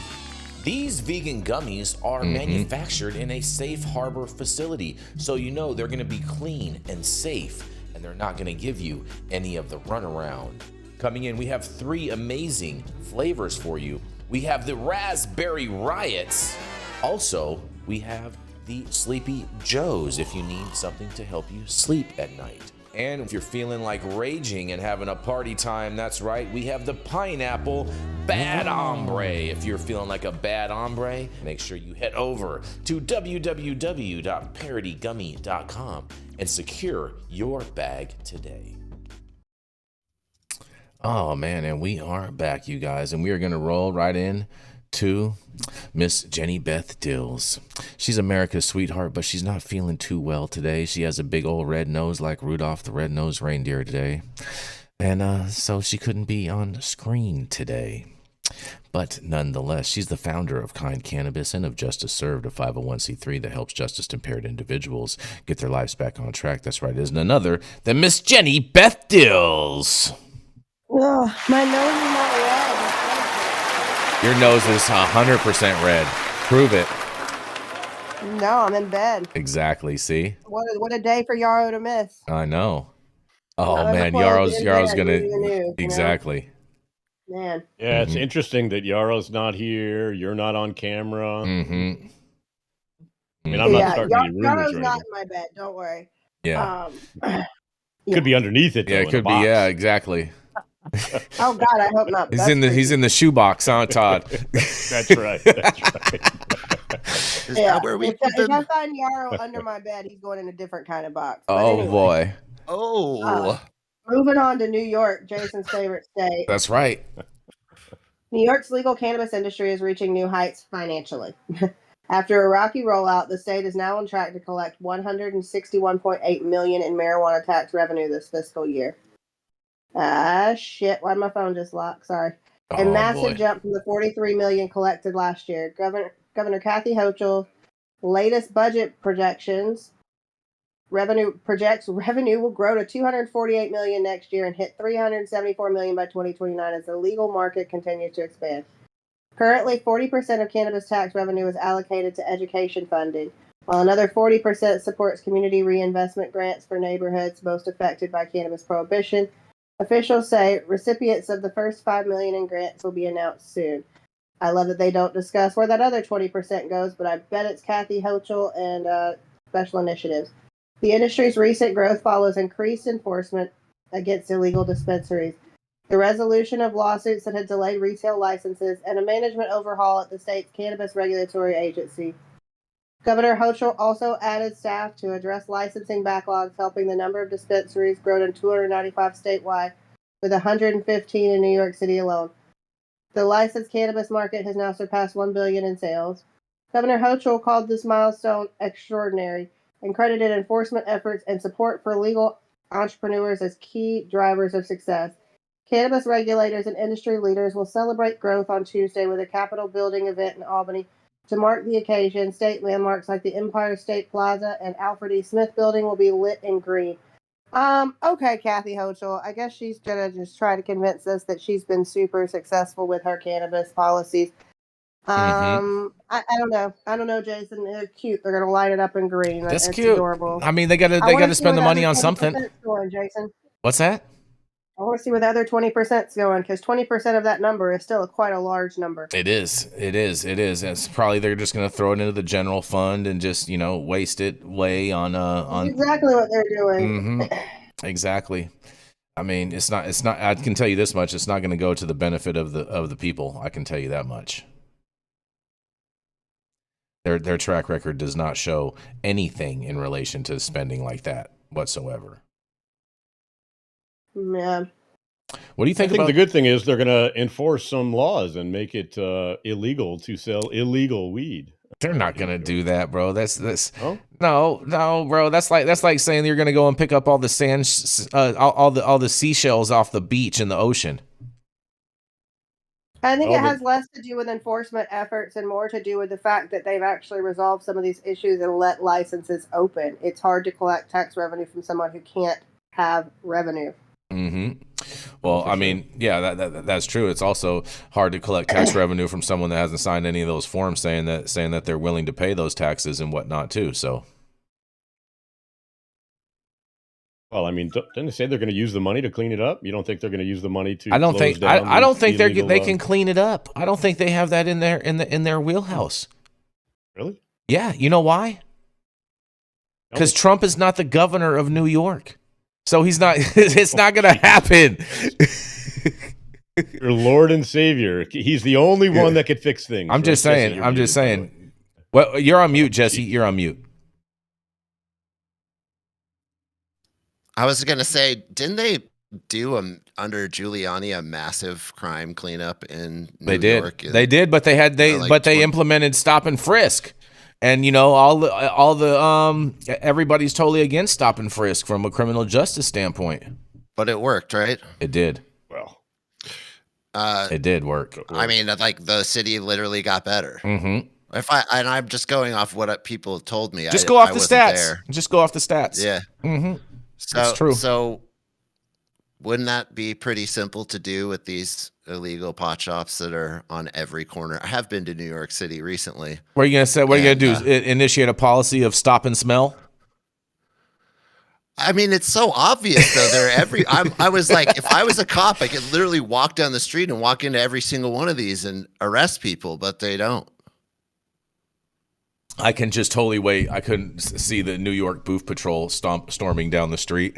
These vegan gummies are manufactured in a safe harbor facility, so you know they're going to be clean and safe, and they're not going to give you any of the runaround. Coming in, we have 3 amazing flavors for you. We have the Raspberry Riots. Also, we have the Sleepy Joes, if you need something to help you sleep at night. And if you're feeling like raging and having a party time, that's right, we have the Pineapple Bad Hombre. If you're feeling like a bad hombre, make sure you head over to www.parodygummy.com and secure your bag today. Oh man, and we are back, you guys, and we are going to roll right in to Miss Jenny Beth Dills. She's America's sweetheart, but she's not feeling too well today. She has a big old red nose like Rudolph the Red-Nosed Reindeer today. And so she couldn't be on screen today. But nonetheless, she's the founder of Kind Cannabis and of Justice Served, a 501c3 that helps justice-impaired individuals get their lives back on track. That's right, isn't another than Miss Jenny Beth Dills. Oh, my nose is not red. Your nose is 100% red. Prove it. No, I'm in bed. Exactly. See? What a day for Yarrow to miss. I know. Oh man, Yarrow's gonna exactly. Man. Yeah, it's interesting that Yarrow's not here. You're not on camera. I mean, I'm not starting any rumors. Yarrow's not in my bed. Don't worry. Yeah. Could be underneath it. Though, yeah, it could be. Yeah, exactly. Oh God, I hope not. He's in the shoebox, huh, Todd? That's right. That's right. Is that where we if I find Yarrow under my bed, he's going in a different kind of box. But anyway, boy. Moving on to New York, Jason's favorite state. That's right. New York's legal cannabis industry is reaching new heights financially. After a rocky rollout, the state is now on track to collect $161.8 million in marijuana tax revenue this fiscal year. Shit, why'd my phone just lock? Sorry. A massive jump from the $43 million collected last year. Governor Kathy Hochul's latest budget projections revenue will grow to $248 million next year and hit $374 million by 2029 as the legal market continues to expand. Currently, 40% of cannabis tax revenue is allocated to education funding, while another 40% supports community reinvestment grants for neighborhoods most affected by cannabis prohibition. Officials say recipients of the first $5 million in grants will be announced soon. I love that they don't discuss where that other 20% goes, but I bet it's Kathy Hochul and special initiatives. The industry's recent growth follows increased enforcement against illegal dispensaries, the resolution of lawsuits that had delayed retail licenses, and a management overhaul at the state's cannabis regulatory agency. Governor Hochul also added staff to address licensing backlogs, helping the number of dispensaries grow to 295 statewide, with 115 in New York City alone. The licensed cannabis market has now surpassed $1 billion in sales. Governor Hochul called this milestone extraordinary and credited enforcement efforts and support for legal entrepreneurs as key drivers of success. Cannabis regulators and industry leaders will celebrate growth on Tuesday with a Capitol building event in Albany. To mark the occasion, state landmarks like the Empire State Plaza and Alfred E. Smith Building will be lit in green. Okay, Kathy Hochul. I guess she's gonna just try to convince us that she's been super successful with her cannabis policies. I don't know. I don't know, Jason. They're cute. They're gonna light it up in green. That's it's cute. Adorable. I mean, they gotta spend the money on something. Going, Jason. What's that? I want to see where the other 20% is going, because 20% of that number is still quite a large number. It is. It's probably they're just going to throw it into the general fund and just waste it away on exactly what they're doing. Exactly. I mean, it's not. I can tell you this much: it's not going to go to the benefit of the people. I can tell you that much. Their track record does not show anything in relation to spending like that whatsoever. Yeah. What do you think I think about the good thing is they're going to enforce some laws and make it illegal to sell illegal weed. They're not going to do that, bro. That's Oh? no, bro. That's like saying you're going to go and pick up all the sand, all the seashells off the beach in the ocean. I think Oh, it has less to do with enforcement efforts and more to do with the fact that they've actually resolved some of these issues and let licenses open. It's hard to collect tax revenue from someone who can't have revenue. Mm-hmm. Well, I mean, yeah, that's true. It's also hard to collect tax revenue from someone that hasn't signed any of those forms saying that they're willing to pay those taxes and whatnot too. So, well, I mean, didn't they say they're going to use the money to clene it up? You don't think they're going to use the money to? I don't think they illegal, can clean it up. I don't think they have that in their wheelhouse. Really? Yeah, you know why? Because Trump is not the governor of New York. So he's not. It's not going to happen. Your Lord and Savior. He's the only one that could fix things. I'm just saying. I'm just saying. Well, you're on mute, Jesse. You're on mute. I was going to say, didn't they do under Giuliani a massive crime cleanup in New York? They did, but they implemented stop and frisk. And everybody's totally against stop and frisk from a criminal justice standpoint. But it worked, right? It did. Well, it did work. I mean, like the city literally got better. Mm-hmm. I'm just going off what people told me. Just go off the stats. Just go off the stats. Yeah. Mm-hmm. That's true. So wouldn't that be pretty simple to do with these illegal pot shops that are on every corner? I have been to New York City recently. What are you gonna say? What are you gonna do? Initiate a policy of stop and smell? I mean, it's so obvious though. They're I was like, if I was a cop, I could literally walk down the street and walk into every single one of these and arrest people, but they don't. I can just totally wait. I couldn't see the New York Booth Patrol storming down the street.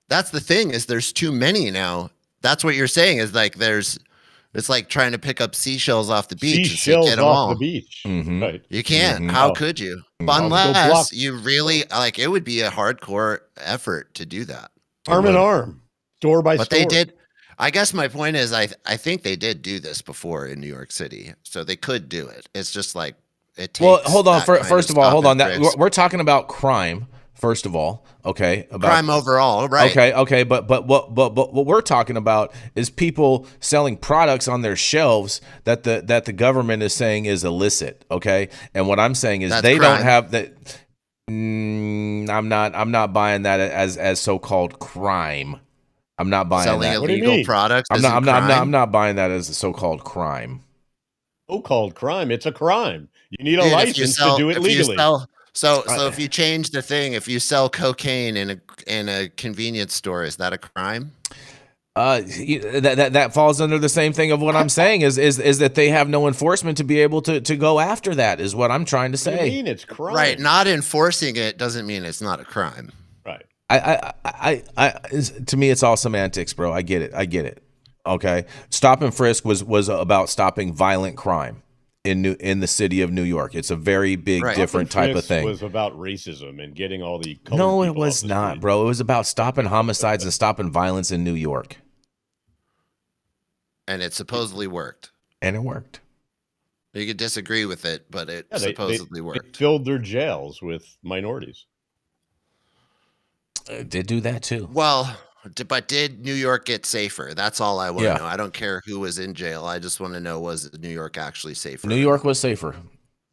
That's the thing, is there's too many now. That's what you're saying, is like it's like trying to pick up seashells off the beach. Seashells get them off all. the beach. Mm-hmm. Right. You can't. Mm-hmm. How could you? Mm-hmm. Unless you really, like, it would be a hardcore effort to do that. Arm in arm, store by store. But they did. I guess my point is, I think they did do this before in New York City, so they could do it. It's just like it takes. Well, hold on. First of all, hold on. That We're talking about crime. First of all, okay, about crime overall, right? Okay, but what we're talking about is people selling products on their shelves that the government is saying is illicit. Okay, and what I'm saying is they don't have that. I'm not buying that as so-called crime. I'm not buying selling that. illegal products. I'm not buying that as a so-called crime. So-called crime. It's a crime. You need a license to do it legally. So if you change the thing, if you sell cocaine in a convenience store, is that a crime? That falls under the same thing of what I'm saying is that they have no enforcement to be able to go after that, is what I'm trying to say. What do you mean it's crime? Right. Not enforcing it doesn't mean it's not a crime. Right. To me, it's all semantics, bro. I get it. Okay. Stop and frisk was about stopping violent crime in the city of New York. It's a very big, different type of thing. It was about racism and getting all the No, it was not, bro. It was about stopping homicides and stopping violence in New York. And it supposedly worked. And it worked. You could disagree with it, but it supposedly worked. They filled their jails with minorities. Did do that too. Well, but did New York get safer? That's all I want to know. I don't care who was in jail. I just want to know, was New York actually safer? New York was safer.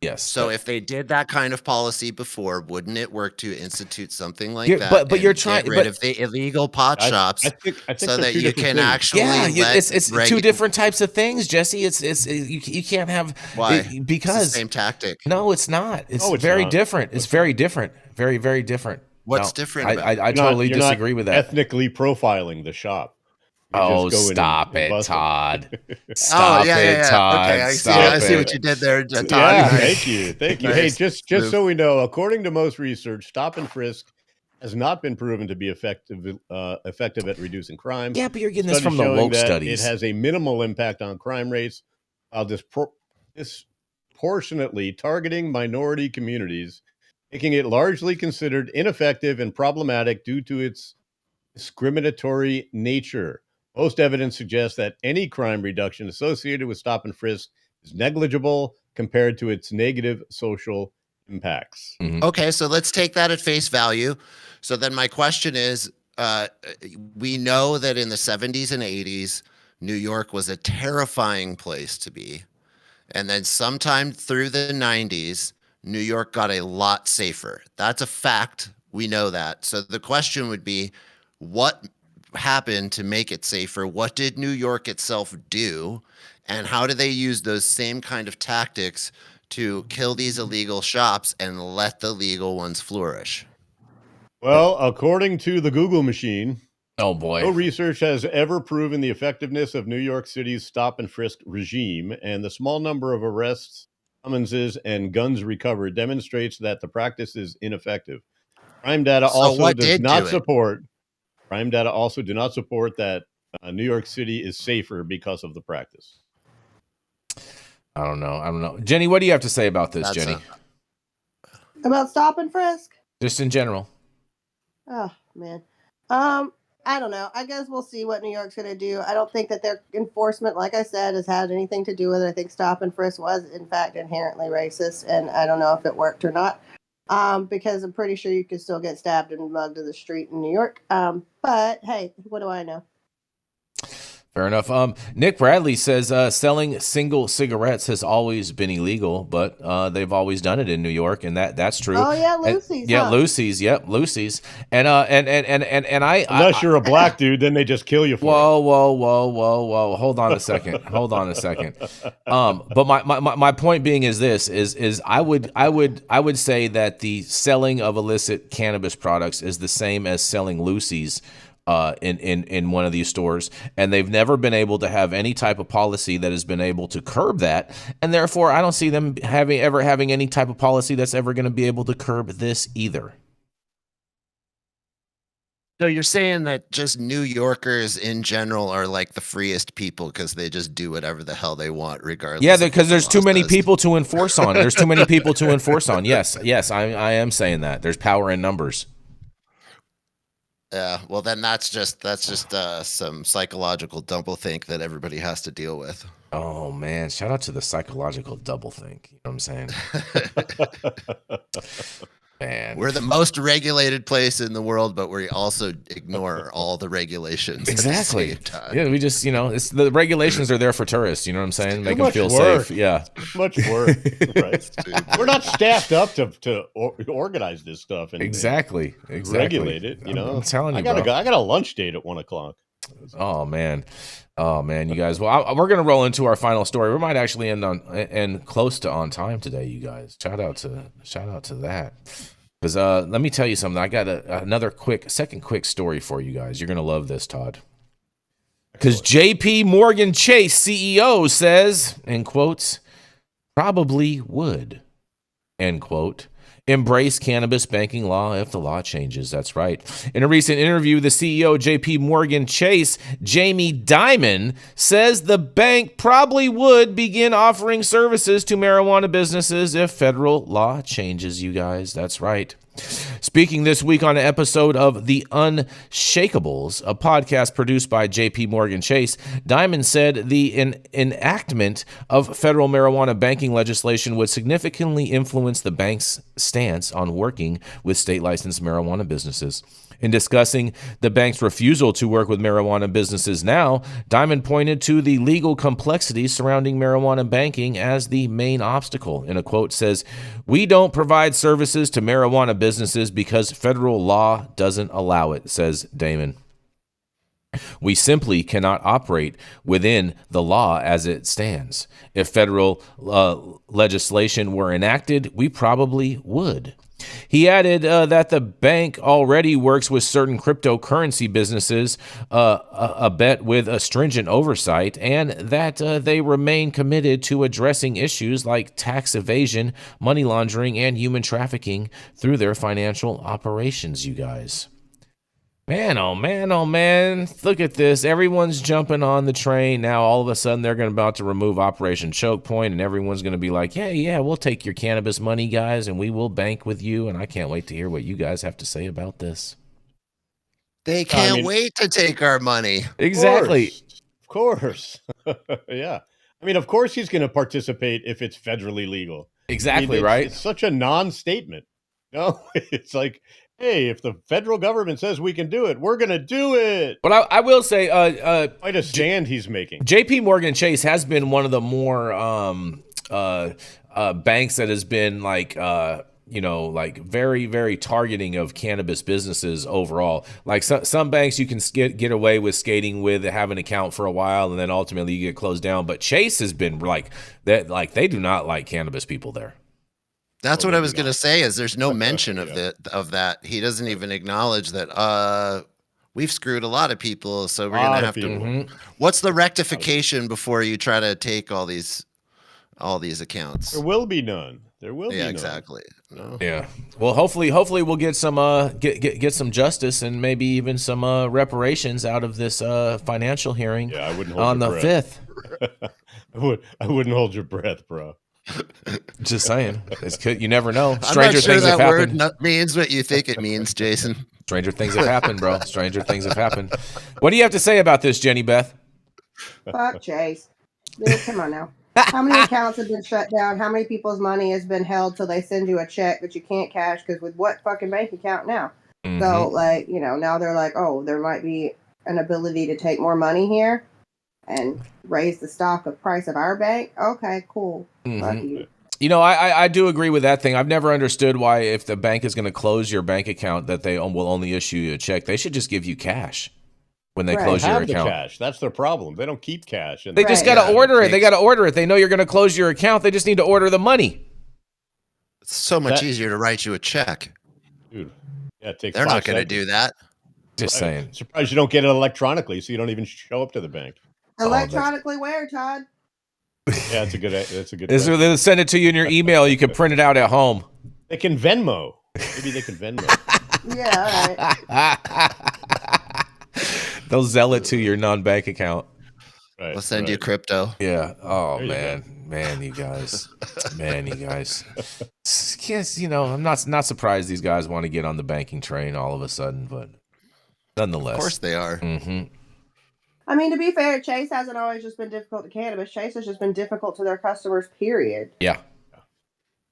Yes. So if they did that kind of policy before, wouldn't it work to institute something like that? But you're trying to get rid of the illegal pot shops, I think so that you can actually. It's two different types of things, Jesse. You can't have. Why? Because it's the same tactic. No, it's not. It's very different. It's very different. Very, very different. What's different? I totally disagree with that. Ethnically profiling the shop. Stop it, Todd. Stop it, Todd. Okay, I see what you did there, Todd. Yeah, thank you. Nice. Hey, just so we know, according to most research, stop and frisk has not been proven to be effective at reducing crime. Yeah, but you're getting this from the woke studies. It has a minimal impact on crime rates, while disproportionately targeting minority communities, making it largely considered ineffective and problematic due to its discriminatory nature. Most evidence suggests that any crime reduction associated with stop and frisk is negligible compared to its negative social impacts. Mm-hmm. Okay, so let's take that at face value. So then my question is, we know that in the 70s and 80s, New York was a terrifying place to be. And then sometime through the 90s, New York got a lot safer. That's a fact. We know that. So the question would be, what happened to make it safer? What did New York itself do? And how do they use those same kind of tactics to kill these illegal shops and let the legal ones flourish? Well, according to the Google machine, oh boy, no research has ever proven the effectiveness of New York City's stop and frisk regime, and the small number of arrests, summonses, and guns recovered demonstrates that the practice is ineffective. Crime data also do not support that New York City is safer because of the practice. I don't know. Jenny, what do you have to say about this, Jenny? About stop and frisk? Just in general. Oh, man. I don't know. I guess we'll see what New York's going to do. I don't think that their enforcement, like I said, has had anything to do with it. I think stop and frisk was, in fact, inherently racist, and I don't know if it worked or not, because I'm pretty sure you could still get stabbed and mugged in the street in New York. But, hey, what do I know? Fair enough. Nick Bradley says selling single cigarettes has always been illegal, but they've always done it in New York, and that's true. Oh yeah, Lucy's. Yeah, Lucy's. Yep, Lucy's. And I. Unless you're a black dude, then they just kill you for it. Whoa. Hold on a second. But my point being is this: is I would say that the selling of illicit cannabis products is the same as selling Lucy's. In one of these stores, and they've never been able to have any type of policy that has been able to curb that, and therefore I don't see them having any type of policy that's ever going to be able to curb this either. So you're saying that just New Yorkers in general are like the freest people because they just do whatever the hell they want, regardless. Yeah, because there's too many people to enforce on. Yes, I am saying that there's power in numbers. Yeah, well then that's just some psychological doublethink that everybody has to deal with. Oh man, shout out to the psychological doublethink. You know what I'm saying? Man, we're the most regulated place in the world, but we also ignore all the regulations. Exactly. Yeah, we just it's the regulations are there for tourists. You know what I'm saying? Make them feel safe. Yeah, much work. Right. We're not staffed up to organize this stuff and exactly regulate it. I'm telling you, I got a lunch date at 1:00. Oh man, you guys. Well, we're gonna roll into our final story. We might actually end close to on time today, you guys. Shout out to that. Because let me tell you something. I got another second quick story for you guys. You're gonna love this, Todd. Because JPMorgan Chase CEO says, in quotes, probably would, end quote, embrace cannabis banking law if the law changes. That's right. In a recent interview, the CEO of JPMorgan Chase, Jamie Dimon, says the bank probably would begin offering services to marijuana businesses if federal law changes, you guys. That's right. Speaking this week on an episode of The Unshakables, a podcast produced by JPMorgan Chase, Dimon said the enactment of federal marijuana banking legislation would significantly influence the bank's stance on working with state-licensed marijuana businesses. In discussing the bank's refusal to work with marijuana businesses now, Dimon pointed to the legal complexities surrounding marijuana banking as the main obstacle. In a quote, says, "We don't provide services to marijuana businesses because federal law doesn't allow it," says Dimon. "We simply cannot operate within the law as it stands. If federal legislation were enacted, we probably would." He added that the bank already works with certain cryptocurrency businesses, a bet with a stringent oversight, and that they remain committed to addressing issues like tax evasion, money laundering, and human trafficking through their financial operations, you guys. Man, oh man, oh man. Look at this. Everyone's jumping on the train. Now all of a sudden they're about to remove Operation Choke Point, and everyone's going to be like, yeah, we'll take your cannabis money, guys, and we will bank with you. And I can't wait to hear what you guys have to say about this. They can't wait to take our money. Exactly. Of course. Yeah. I mean, of course he's going to participate if it's federally legal. Exactly, right? It's such a non-statement. No, it's like, hey, if the federal government says we can do it, we're going to do it. But I will say, quite a stand he's making. JPMorgan Chase has been one of the more banks that has been like very, very targeting of cannabis businesses overall. Like some banks you can get away with skating with, have an account for a while, and then ultimately you get closed down. But Chase has been like that. Like they do not like cannabis people there. That's what I was going to say. Is there's no mention of that. He doesn't even acknowledge that. We've screwed a lot of people, so we're going to have to. Mm-hmm. What's the rectification before you try to take all these accounts? There will be none. There will be none. Exactly. No. Yeah. Well, hopefully we'll get some get some justice and maybe even some reparations out of this financial hearing. Yeah, I wouldn't hold on the 5th. I wouldn't hold your breath, bro. Just saying. You never know. Stranger things have happened. Word means what you think it means, Jason. Stranger things have happened, bro. Stranger things have happened. What do you have to say about this, Jenny Beth? Fuck Chase. Dude, come on now. How many accounts have been shut down? How many people's money has been held till they send you a check that you can't cash? Because with what fucking bank account now? Mm-hmm. So, now they're like, oh, there might be an ability to take more money here and raise the price of our bank. Okay, cool. Mm-hmm. I do agree with that thing. I've never understood why, if the bank is going to close your bank account, that they will only issue you a check. They should just give you cash when they close your account. Cash. That's their problem. They don't keep cash. They just got to order it. They got to order it. They know you're going to close your account. They just need to order the money. It's so much easier to write you a check. Dude, yeah, they're not going to do that. Just saying. Surprised you don't get it electronically, so you don't even show up to the bank. Electronically where, Todd? Yeah, that's a good. They'll send it to you in your email. You can print it out at home. They can Venmo. Maybe they can Venmo. Yeah, all right. They'll zell it to your non-bank account. Right, we'll send you crypto. Yeah. Oh man, you guys. Yes, I'm not surprised these guys want to get on the banking train all of a sudden, but nonetheless, of course they are. Mm-hmm. I mean, to be fair, Chase hasn't always just been difficult to cannabis. Chase has just been difficult to their customers, period. Yeah.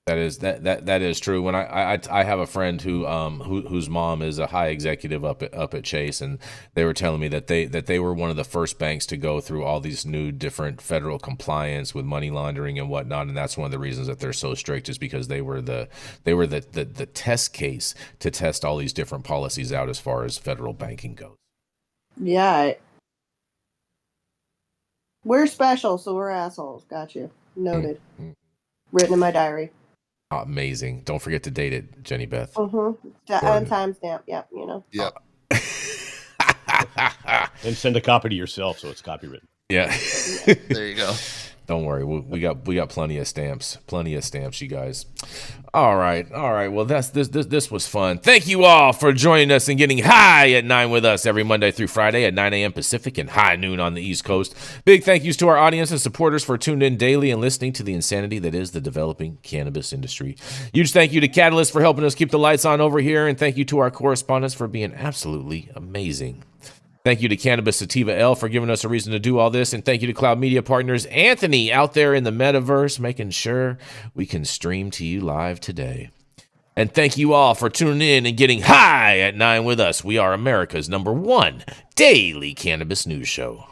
That is true. When I have a friend whose mom is a high executive up at Chase, and they were telling me that they were one of the first banks to go through all these new different federal compliance with money laundering and whatnot, and that's one of the reasons that they're so strict, is because they were the test case to test all these different policies out as far as federal banking goes. Yeah. We're special, so we're assholes. Got you. Noted. Mm-hmm. Written in my diary. Amazing. Don't forget to date it, Jenny Beth. Mm-hmm. And timestamp. Yep, Yep. And send a copy to yourself so it's copywritten. Yeah. There you go. Don't worry, we got plenty of stamps, you guys. All right. Well, this was fun. Thank you all for joining us and getting high at 9 with us every Monday through Friday at 9 a.m. Pacific and high noon on the East Coast. Big thank yous to our audience and supporters for tuned in daily and listening to the insanity that is the developing cannabis industry. Huge thank you to Catalyst for helping us keep the lights on over here, and thank you to our correspondents for being absolutely amazing. Thank you to Cannabis Sativa L for giving us a reason to do all this. And thank you to Cloud Media Partners Anthony out there in the metaverse, making sure we can stream to you live today. And thank you all for tuning in and getting high at 9 with us. We are America's #1 daily cannabis news show.